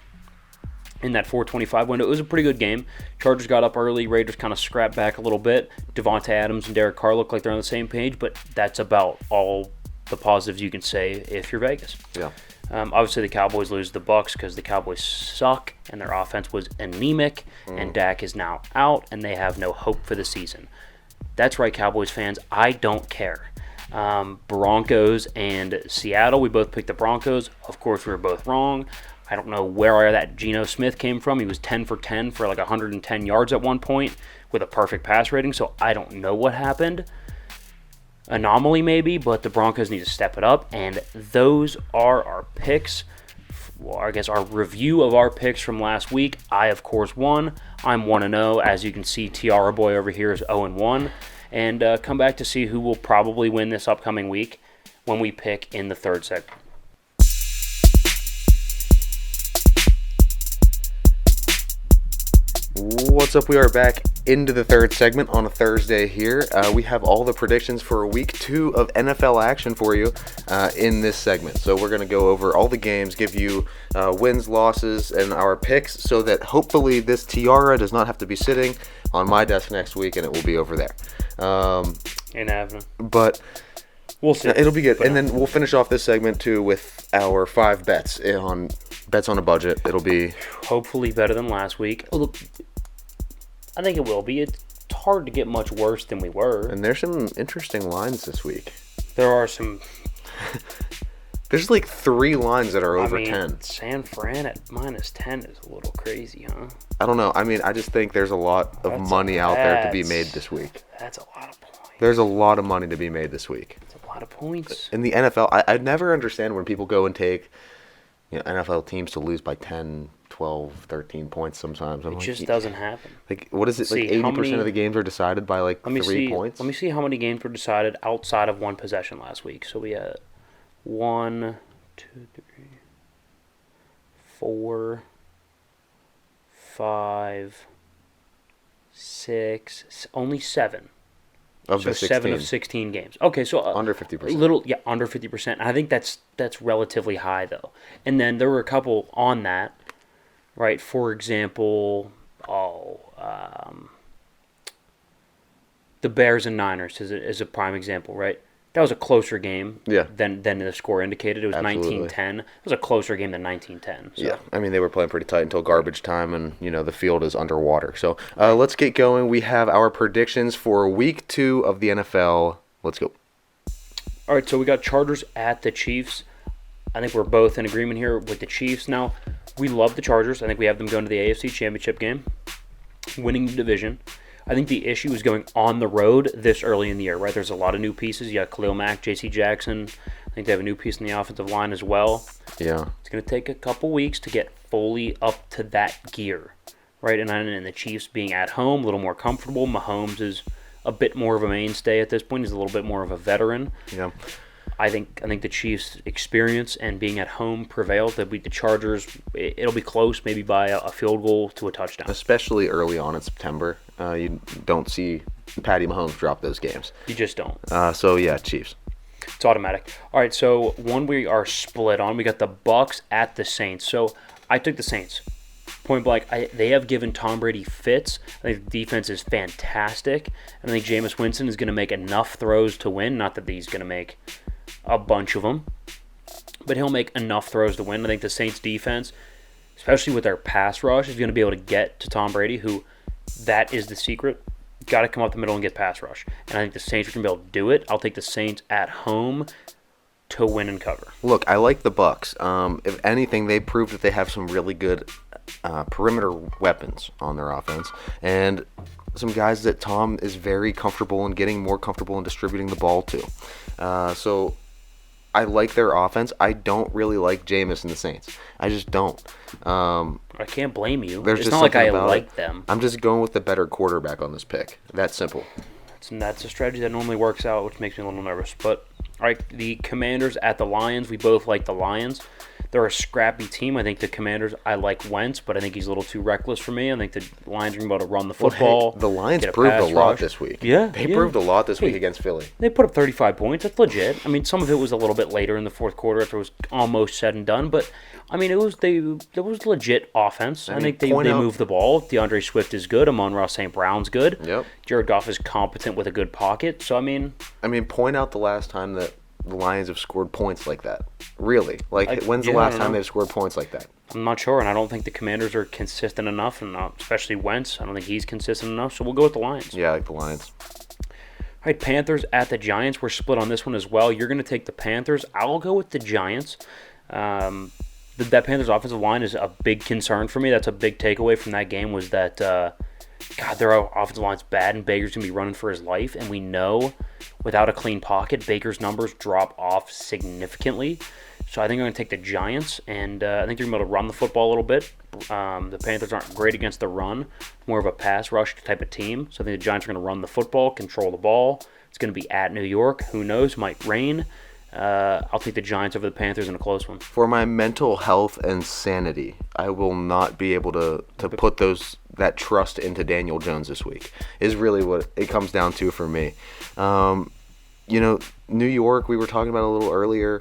in that 4:25 window. It was a pretty good game. Chargers got up early. Raiders kind of scrapped back a little bit. Devontae Adams and Derek Carr look like they're on the same page, but that's about all the positives you can say if you're Vegas. Yeah. Obviously, the Cowboys lose the Bucs because the Cowboys suck and their offense was anemic, and Dak is now out, and they have no hope for the season. That's right, Cowboys fans. I don't care. Broncos and Seattle. We both picked the Broncos. Of course, we were both wrong. I don't know where that Geno Smith came from. He was 10 for 10 for like 110 yards at one point with a perfect pass rating, so I don't know what happened. Anomaly maybe, but the Broncos need to step it up, and those are our picks. Well, I guess our review of our picks from last week. I, of course, won. I'm 1-0. As you can see, Tiara Boy over here is 0-1. And come back to see who will probably win this upcoming week when we pick in the third segment. What's up? We are back into the third segment on a Thursday here. We have all the predictions for week 2 of NFL action for you in this segment. So we're going to go over all the games, give you wins, losses, and our picks so that hopefully this tiara does not have to be sitting on my desk next week and it will be over there. Ain't happening. But we'll see. It'll be good. And then we'll finish off this segment too with our 5 bets on a budget. It'll be hopefully better than last week. I think it will be. It's hard to get much worse than we were. And there's some interesting lines this week. There are some. There's like 3 lines that are over 10. San Fran at -10 is a little crazy, huh? I don't know. I mean, I just think there's a lot of money out there to be made this week. That's a lot of points. There's a lot of money to be made this week. That's a lot of points. In the NFL, I never understand when people go and take NFL teams to lose by 10, 12, 13 points sometimes. It just doesn't happen. Like, what is it? Like 80% of the games are decided by like 3 points? Let me see how many games were decided outside of one possession last week. So we had 1, 2, 3, 4, 5, 6, only 7. Of the 16. 7 of 16 games. Okay, so under 50%. Under 50%. I think that's relatively high though. And then there were a couple on that, right? For example, the Bears and Niners is a prime example, right? That was a closer game than the score indicated. It was 19-10. It was a closer game than 19-10. So. Yeah, I mean, they were playing pretty tight until garbage time, and, the field is underwater. So let's get going. We have our predictions for week 2 of the NFL. Let's go. All right, so we got Chargers at the Chiefs. I think we're both in agreement here with the Chiefs. Now, we love the Chargers. I think we have them going to the AFC Championship game, winning the division. I think the issue is going on the road this early in the year, right? There's a lot of new pieces. You got Khalil Mack, J.C. Jackson. I think they have a new piece in the offensive line as well. Yeah. It's going to take a couple weeks to get fully up to that gear, right? And the Chiefs being at home, a little more comfortable. Mahomes is a bit more of a mainstay at this point. He's a little bit more of a veteran. Yeah. I think the Chiefs' experience and being at home prevails. They'll beat the Chargers. It'll be close, maybe by a field goal to a touchdown. Especially early on in September. You don't see Patty Mahomes drop those games. You just don't. So, yeah, Chiefs. It's automatic. All right, so one we are split on. We got the Bucs at the Saints. So I took the Saints. Point blank, they have given Tom Brady fits. I think the defense is fantastic. And I think Jameis Winston is going to make enough throws to win. Not that he's going to make a bunch of them, but he'll make enough throws to win. I think the Saints defense, especially with their pass rush, is going to be able to get to Tom Brady, who that is the secret. Got to come up the middle and get pass rush. And I think the Saints are going to be able to do it. I'll take the Saints at home to win and cover. Look, I like the Bucs. If anything, they proved that they have some really good perimeter weapons on their offense, and some guys that Tom is very comfortable in getting more comfortable in distributing the ball to. So I like their offense. I don't really like Jameis and the Saints. I just don't. I can't blame you. There's It's just not like I something about like it. them. I'm just going with the better quarterback on this pick. That's simple. That's a strategy that normally works out, which makes me a little nervous. But, all right, the Commanders at the Lions. We both like the Lions. They're a scrappy team. I think the Commanders, I like Wentz, but I think he's a little too reckless for me. I think the Lions are going to be able to run the football. Well, hey, the Lions get proved a pass lot rush. this week. Yeah. They proved a lot this week against Philly. They put up 35 points. That's legit. I mean, some of it was a little bit later in the fourth quarter after it was almost said and done, but I mean, it was legit offense. I think they moved the ball. DeAndre Swift is good. Amon-Ra St. Brown's good. Yep. Jared Goff is competent with a good pocket. So, I mean, point out the last time that the Lions have scored points like that. Really? When's the last time they've scored points like that? I'm not sure, and I don't think the Commanders are consistent enough, and especially Wentz. I don't think he's consistent enough, so we'll go with the Lions. Yeah, I like the Lions. All right, Panthers at the Giants. We're split on this one as well. You're going to take the Panthers. I'll go with the Giants. That Panthers offensive line is a big concern for me. That's a big takeaway from that game was that, their offensive line's bad, and Baker's going to be running for his life, and we know without a clean pocket, Baker's numbers drop off significantly. So I think I'm going to take the Giants, and I think they're going to be able to run the football a little bit. The Panthers aren't great against the run, more of a pass rush type of team. So I think the Giants are going to run the football, control the ball. It's going to be at New York. Who knows? Might rain. I'll take the Giants over the Panthers in a close one. For my mental health and sanity, I will not be able to put that trust into Daniel Jones this week, is really what it comes down to for me. New York, we were talking about a little earlier,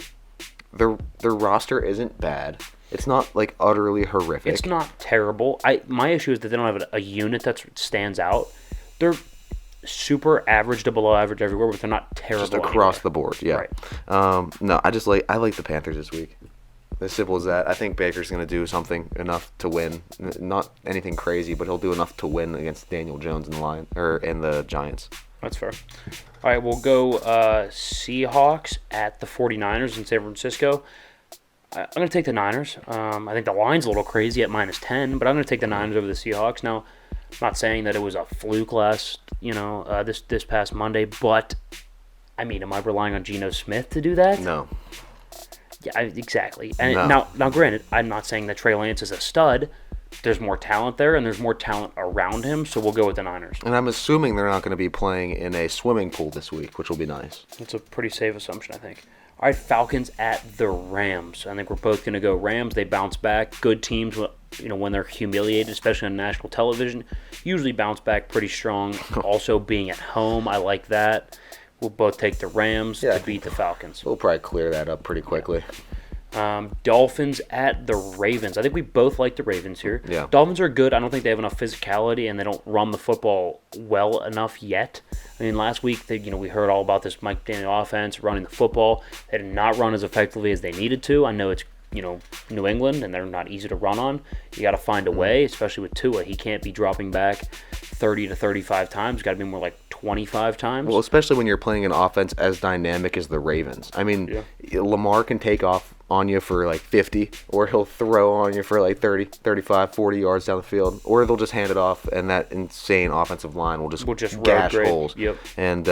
their roster isn't bad. It's not utterly horrific. It's not terrible. My issue is that they don't have a unit that stands out. They're super average to below average everywhere, but they're not terrible. Just across anywhere. the board, yeah. Right. No, I like the Panthers this week. As simple as that. I think Baker's going to do something enough to win. Not anything crazy, but he'll do enough to win against Daniel Jones and the Giants. That's fair. All right, we'll go Seahawks at the 49ers in San Francisco. I'm going to take the Niners. I think the line's a little crazy at -10, but I'm going to take the Niners over the Seahawks. Now, I'm not saying that it was a fluke this past Monday, but I mean, am I relying on Geno Smith to do that? No. Yeah, exactly. And No. now, granted, I'm not saying that Trey Lance is a stud. There's more talent there, and there's more talent around him, so we'll go with the Niners. And I'm assuming they're not going to be playing in a swimming pool this week, which will be nice. That's a pretty safe assumption, I think. All right, Falcons at the Rams. I think we're both going to go Rams. They bounce back. Good teams, when they're humiliated, especially on national television, usually bounce back pretty strong. Also, being at home, I like that. We'll both take the Rams to beat the Falcons. We'll probably clear that up pretty quickly. Dolphins at the Ravens. I think we both like the Ravens here. Yeah. Dolphins are good. I don't think they have enough physicality, and they don't run the football well enough yet. I mean, last week, we heard all about this Mike Daniel offense, running the football. They did not run as effectively as they needed to. I know it's, New England, and they're not easy to run on. You got to find a way, especially with Tua. He can't be dropping back 30 to 35 times. Got to be more like 25 times. Well, especially when you're playing an offense as dynamic as the Ravens. I mean, Lamar can take off on you for like 50, or he'll throw on you for like 30, 35, 40 yards down the field, or they'll just hand it off, and that insane offensive line will just gash holes. Yep. And,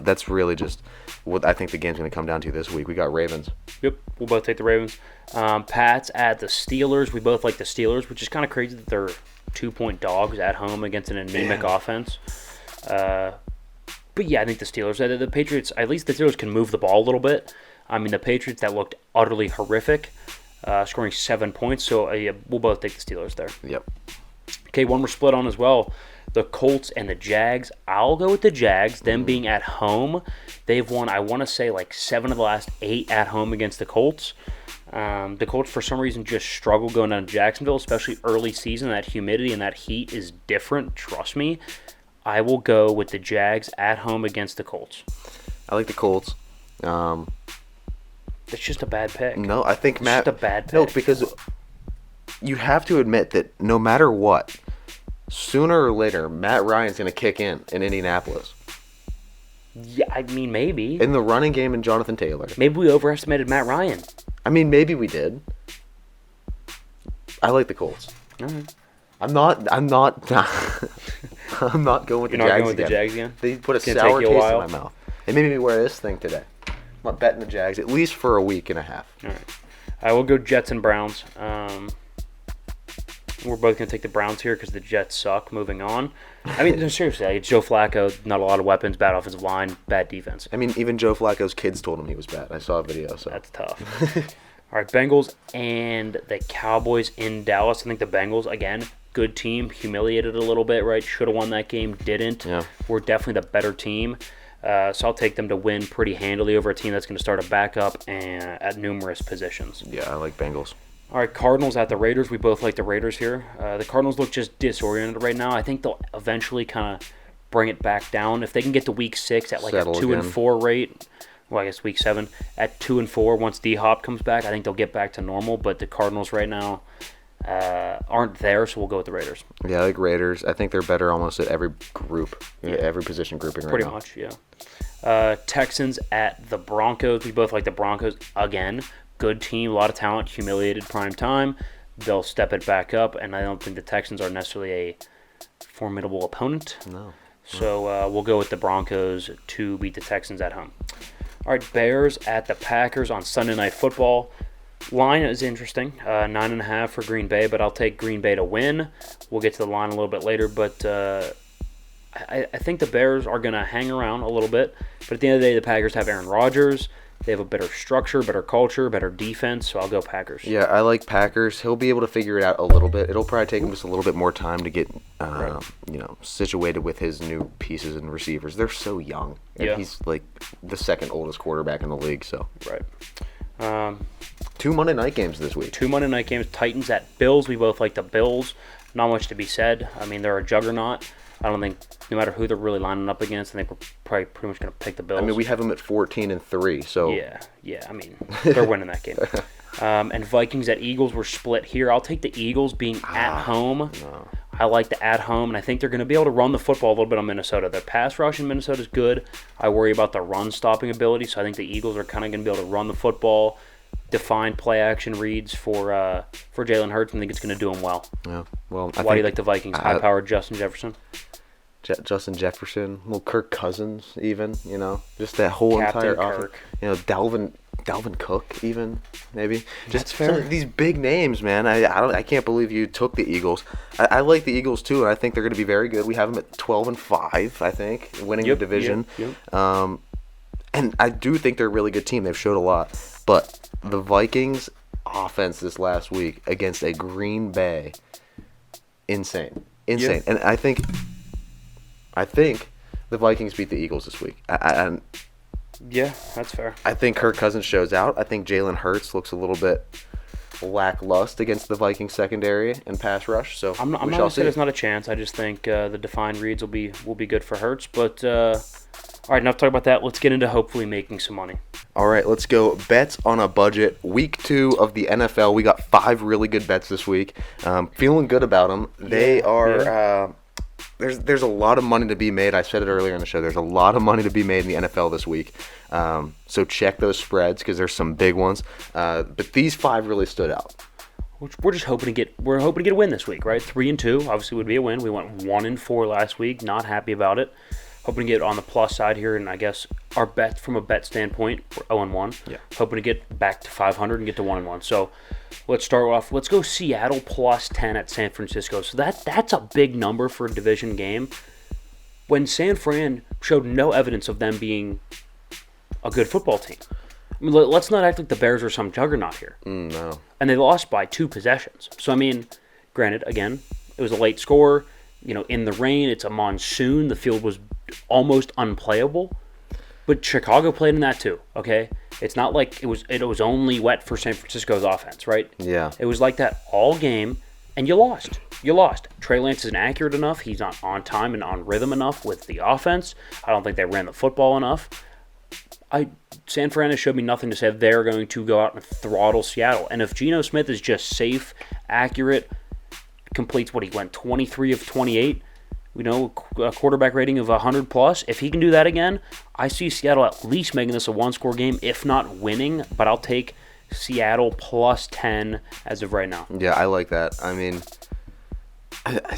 that's really just what I think the game's going to come down to this week. We got Ravens. Yep, we'll both take the Ravens. Pats at the Steelers. We both like the Steelers, which is kind of crazy that they're 2-point dogs at home against an anemic offense. But yeah, I think the Steelers. The Patriots, at least the Steelers can move the ball a little bit. I mean, the Patriots, that looked utterly horrific, scoring 7 points. So we'll both take the Steelers there. Yep. Okay, one we're split on as well. The Colts and the Jags. I'll go with the Jags, them being at home. They've won, I want to say, like 7 of the last 8 at home against the Colts. The Colts, for some reason, just struggle going down to Jacksonville, especially early season. That humidity and that heat is different, trust me. I will go with the Jags at home against the Colts. I like the Colts. It's just a bad pick. No, I think Matt... Just a bad pick. No, because you have to admit that no matter what, sooner or later, Matt Ryan's going to kick in Indianapolis. Yeah, I mean, maybe. In the running game and Jonathan Taylor. Maybe we overestimated Matt Ryan. I mean, maybe we did. I like the Colts. All right. I'm not I'm not going with the Jags again. You're not going with the Jags again? They put a It's gonna sour take you a taste in while. my mouth. It made me wear this thing today. I'm not betting the Jags, at least for a week and a half. All right. I will go Jets and Browns. We're both going to take the Browns here because the Jets suck. Moving on. I mean, seriously, it's Joe Flacco, not a lot of weapons, bad offensive line, bad defense. I mean, even Joe Flacco's kids told him he was bad. I saw a video. So That's tough. All right, Bengals and the Cowboys in Dallas. I think the Bengals, again, good team, humiliated a little bit, right? Should have won that game, didn't. Yeah. We're definitely the better team. So I'll take them to win pretty handily over a team that's going to start a backup and at numerous positions. Yeah, I like Bengals. All right, Cardinals at the Raiders. We both like the Raiders here. The Cardinals look just disoriented right now. I think they'll eventually kind of bring it back down. If they can get to week 6 at like Settle a 2-4 rate, well, I guess week 7 at 2-4 once D-Hop comes back, I think they'll get back to normal. But the Cardinals right now aren't there, so we'll go with the Raiders. Yeah, I like Raiders. I think they're better almost at every group, every position grouping right Pretty now. much, yeah. Texans at the Broncos. We both like the Broncos again. Good team, a lot of talent, humiliated prime time. They'll step it back up, and I don't think the Texans are necessarily a formidable opponent. No. So we'll go with the Broncos to beat the Texans at home. All right, Bears at the Packers on Sunday Night Football. Line is interesting, 9.5 for Green Bay, but I'll take Green Bay to win. We'll get to the line a little bit later, but I think the Bears are going to hang around a little bit. But at the end of the day, the Packers have Aaron Rodgers. They have a better structure, better culture, better defense, so I'll go Packers. Yeah, I like Packers. He'll be able to figure it out a little bit. It'll probably take him just a little bit more time to get, situated with his new pieces and receivers. They're so young, and Yeah. he's like the second oldest quarterback in the league. So Right. 2 Monday night games this week. 2 Monday night games, Titans at Bills. We both like the Bills. Not much to be said. I mean, they're a juggernaut. I don't think, no matter who they're really lining up against, I think we're probably pretty much going to pick the Bills. I mean, we have them at 14-3. So Yeah. I mean, they're winning that game. And Vikings at Eagles were split here. I'll take the Eagles being at home. No. I like the at home, and I think they're going to be able to run the football a little bit on Minnesota. Their pass rush in Minnesota is good. I worry about the run stopping ability, so I think the Eagles are kind of going to be able to run the football, define play action reads for Jalen Hurts, and I think it's going to do him well. Yeah. Well, Why do you like the Vikings? High-powered Justin Jefferson? Justin Jefferson, little Kirk Cousins, even, just that whole Captain entire Kirk. offense. Dalvin Cook, even maybe. Just That's fair. These big names, man. I can't believe you took the Eagles. I like the Eagles too, and I think they're going to be very good. We have them at 12-5, I think, winning the division. Yep. And I do think they're a really good team. They've showed a lot, but the Vikings offense this last week against a Green Bay, insane. Yeah. And I think the Vikings beat the Eagles this week. Yeah, that's fair. I think Kirk Cousins shows out. I think Jalen Hurts looks a little bit lackluster against the Vikings secondary and pass rush. So I'm not we going shall to say see. there's not a chance. I just think the defined reads will be good for Hurts. But all right, enough talk about that. Let's get into hopefully making some money. All right, let's go. Bets on a budget. Week 2 of the NFL. We got 5 really good bets this week. Feeling good about them. They are there's a lot of money to be made. I said it earlier in the show. There's a lot of money to be made in the NFL this week. So check those spreads because there's some big ones. But these 5 really stood out. We're just hoping to get a win this week, right? 3-2 obviously would be a win. We went 1-4 last week. Not happy about it. Hoping to get on the plus side here, and I guess our bet from a bet standpoint, we're 0-1. Yeah. Hoping to get back to 500 and get to 1-1. So let's start off. Let's go Seattle plus 10 at San Francisco. So that's a big number for a division game. When San Fran showed no evidence of them being a good football team. I mean, let's not act like the Bears are some juggernaut here. No. And they lost by 2 possessions. So I mean, granted, again, it was a late score. In the rain, it's a monsoon. The field was almost unplayable. But Chicago played in that too, okay? It's not like it was only wet for San Francisco's offense, right? Yeah. It was like that all game, and you lost. You lost. Trey Lance isn't accurate enough. He's not on time and on rhythm enough with the offense. I don't think they ran the football enough. San Fran has showed me nothing to say they're going to go out and throttle Seattle. And if Geno Smith is just safe, accurate, completes what he went 23 of 28, a quarterback rating of 100 plus. If he can do that again, I see Seattle at least making this a 1-score game, if not winning. But I'll take Seattle plus 10 as of right now. Yeah, I like that. I mean,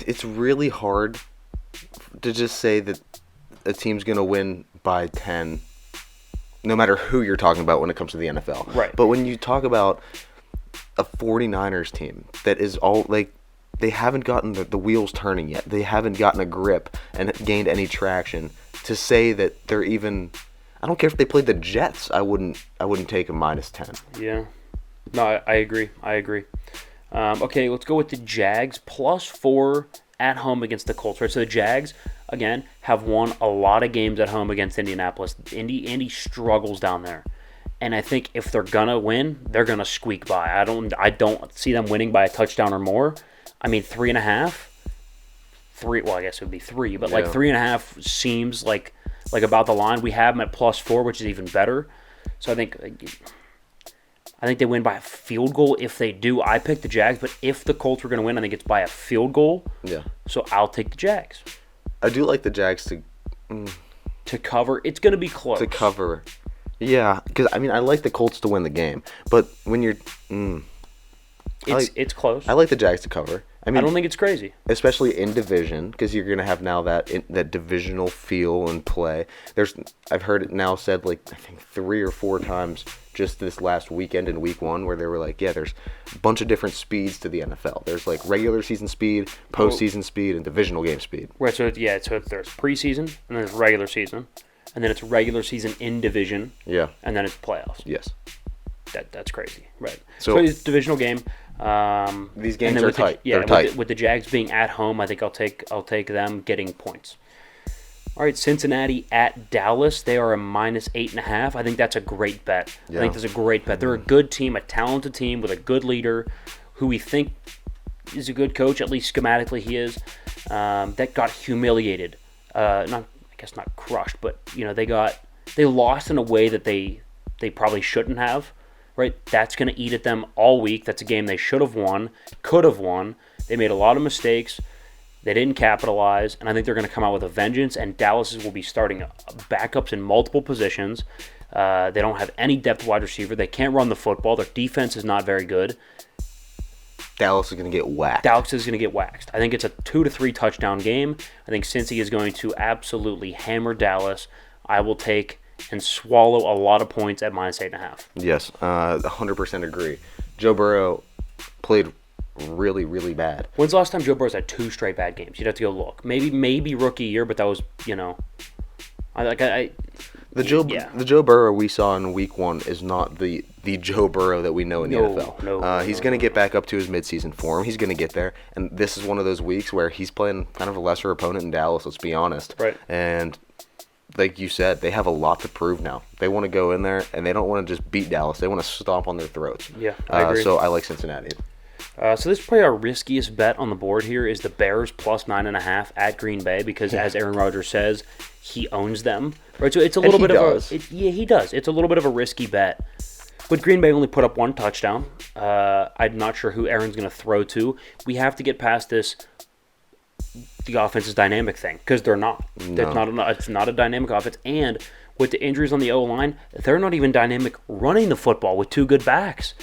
it's really hard to just say that a team's going to win by 10, no matter who you're talking about when it comes to the NFL. Right. But when you talk about a 49ers team that is all like, they haven't gotten the wheels turning yet. They haven't gotten a grip and gained any traction to say that they're even. I don't care if they played the Jets. I wouldn't take a minus 10. Yeah. No, I agree. Okay, let's go with the Jags plus 4 at home against the Colts. Right. So the Jags again have won a lot of games at home against Indianapolis. Indy struggles down there. And I think if they're gonna win, they're gonna squeak by. I don't see them winning by a touchdown or more. I mean, 3.5. Well, I guess it would be 3, but like 3.5 seems like about the line. We have them at plus 4, which is even better. So I think they win by a field goal. If they do, I pick the Jags. But if the Colts were going to win, I think it's by a field goal. Yeah. So I'll take the Jags. I do like the Jags to cover. It's going to be close. To cover. Yeah, because I like the Colts to win the game, but when you're, it's close. I like the Jags to cover. I don't think it's crazy, especially in division, because you're gonna have now that divisional feel and play. I've heard it now said I think 3 or 4 times just this last weekend in week 1 where they were like, yeah, there's a bunch of different speeds to the NFL. There's regular season speed, postseason speed, and divisional game speed. Right. So there's preseason and then there's regular season, and then it's regular season in division. Yeah. And then it's playoffs. Yes. That's crazy. Right. So it's a divisional game. These games are tight. They're tight. With the Jags being at home, I think I'll take them getting points. All right, Cincinnati at Dallas. They are a minus 8.5. I think that's a great bet. Yeah. I think that's a great bet. They're a good team, a talented team with a good leader, who we think is a good coach. At least schematically, he is. That got humiliated. Not crushed, but they lost in a way that they probably shouldn't have. Right, that's going to eat at them all week. That's a game they should have won, could have won. They made a lot of mistakes. They didn't capitalize, and I think they're going to come out with a vengeance, and Dallas will be starting backups in multiple positions. They don't have any depth wide receiver. They can't run the football. Their defense is not very good. Dallas is going to get whacked. I think it's a 2 to 3 touchdown game. I think Cincy is going to absolutely hammer Dallas. I will take and swallow a lot of points at minus 8.5. Yes, 100% agree. Joe Burrow played really, really bad. When's the last time Joe Burrow's had 2 straight bad games? You'd have to go look. Maybe rookie year, but that was, The Joe Burrow we saw in week 1 is not the Joe Burrow that we know in the NFL. He's going to get back up to his midseason form. He's going to get there. And this is one of those weeks where he's playing kind of a lesser opponent in Dallas, let's be honest. Right. And like you said, they have a lot to prove now. They want to go in there, and they don't want to just beat Dallas. They want to stomp on their throats. Yeah, I agree. So I like Cincinnati. So this is probably our riskiest bet on the board here is the Bears plus 9.5 at Green Bay because, as Aaron Rodgers says, he owns them. Right, so it's a little bit of a he does. It's a little bit of a risky bet. But Green Bay only put up 1 touchdown. I'm not sure who Aaron's going to throw to. We have to get past this the offense is dynamic thing, because they're not. No. It's not a dynamic offense. And with the injuries on the O-line, they're not even dynamic running the football with two good backs.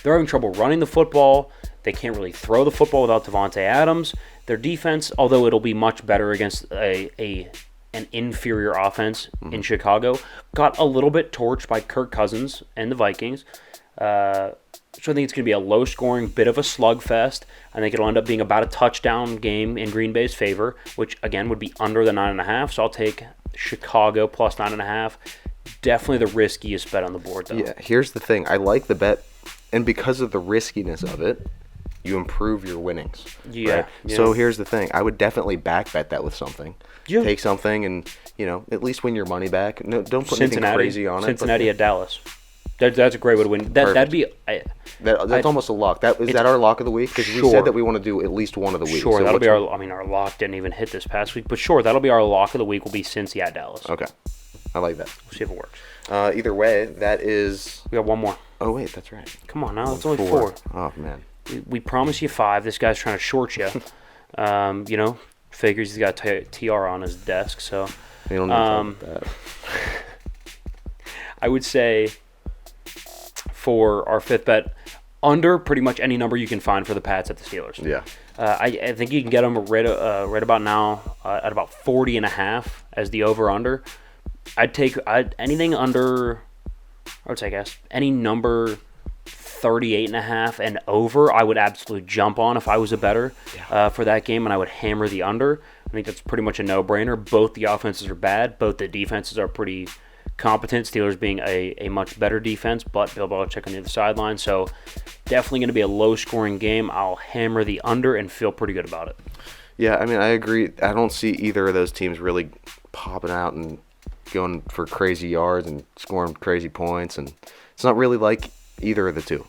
They're having trouble running the football. They can't really throw the football without Devontae Adams. Their defense, although it'll be much better against an inferior offense in Chicago, got a little bit torched by Kirk Cousins and the Vikings. So I think it's going to be a low-scoring, bit of a slugfest. I think it'll end up being about a touchdown game in Green Bay's favor, which, again, would be under the 9.5. So I'll take Chicago plus 9.5. Definitely the riskiest bet on the board, though. Yeah, here's the thing. I like the bet, and because of the riskiness of it, you improve your winnings. Yeah. Right? Yeah. So here's the thing. I would definitely back bet that with something. Yeah. Take something and, at least win your money back. No, don't put anything crazy on it. Cincinnati at Dallas. That's a great way to win. That'd be... That's almost a lock. Is that our lock of the week? Because we said that we want to do at least one of the weeks. Sure, so that'll be our... I mean, our lock didn't even hit this past week. But sure, that'll be our lock of the week will be Cincy at Dallas. Okay. I like that. We'll see if it works. Either way, that is... We got one more. Oh, wait, that's right. Come on now, it's only four. Oh, man. We promise you 5. This guy's trying to short you. Figures he's got a TR on his desk, so... You don't know that. I would say for our 5th bet, under pretty much any number you can find for the Pats at the Steelers. Yeah. I think you can get them right about now at about 40.5 as the over-under. I'd take anything under, I would say, I guess, any number 38.5 and over, I would absolutely jump on if I was a bettor for that game, and I would hammer the under. I think that's pretty much a no-brainer. Both the offenses are bad. Both the defenses are pretty competent. Steelers being a much better defense, but Bill Belichick on the other sideline. So definitely going to be a low-scoring game. I'll hammer the under and feel pretty good about it. Yeah, I mean, I agree. I don't see either of those teams really popping out and going for crazy yards and scoring crazy points. And it's not really like either of the two.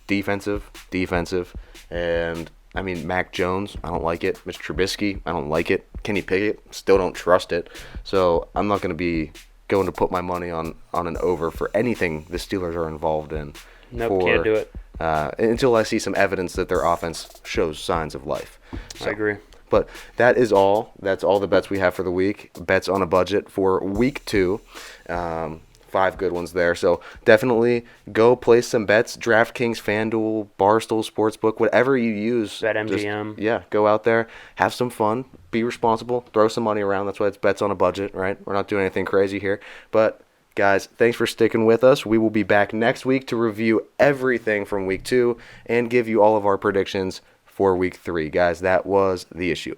Defensive, and I mean, Mac Jones, I don't like it. Mr. Trubisky, I don't like it. Kenny Pickett, still don't trust it. So I'm not going to be going to put my money on an over for anything the Steelers are involved in. Nope, can't do it. Until I see some evidence that their offense shows signs of life. So, I agree. But that is all. That's all the bets we have for the week. Bets on a budget for week 2. 5 good ones there. So definitely go place some bets. DraftKings, FanDuel, Barstool Sportsbook, whatever you use. BetMGM. Go out there. Have some fun. Be responsible. Throw some money around. That's why it's bets on a budget, right? We're not doing anything crazy here. But, guys, thanks for sticking with us. We will be back next week to review everything from week 2 and give you all of our predictions for week 3. Guys, that was The Issue.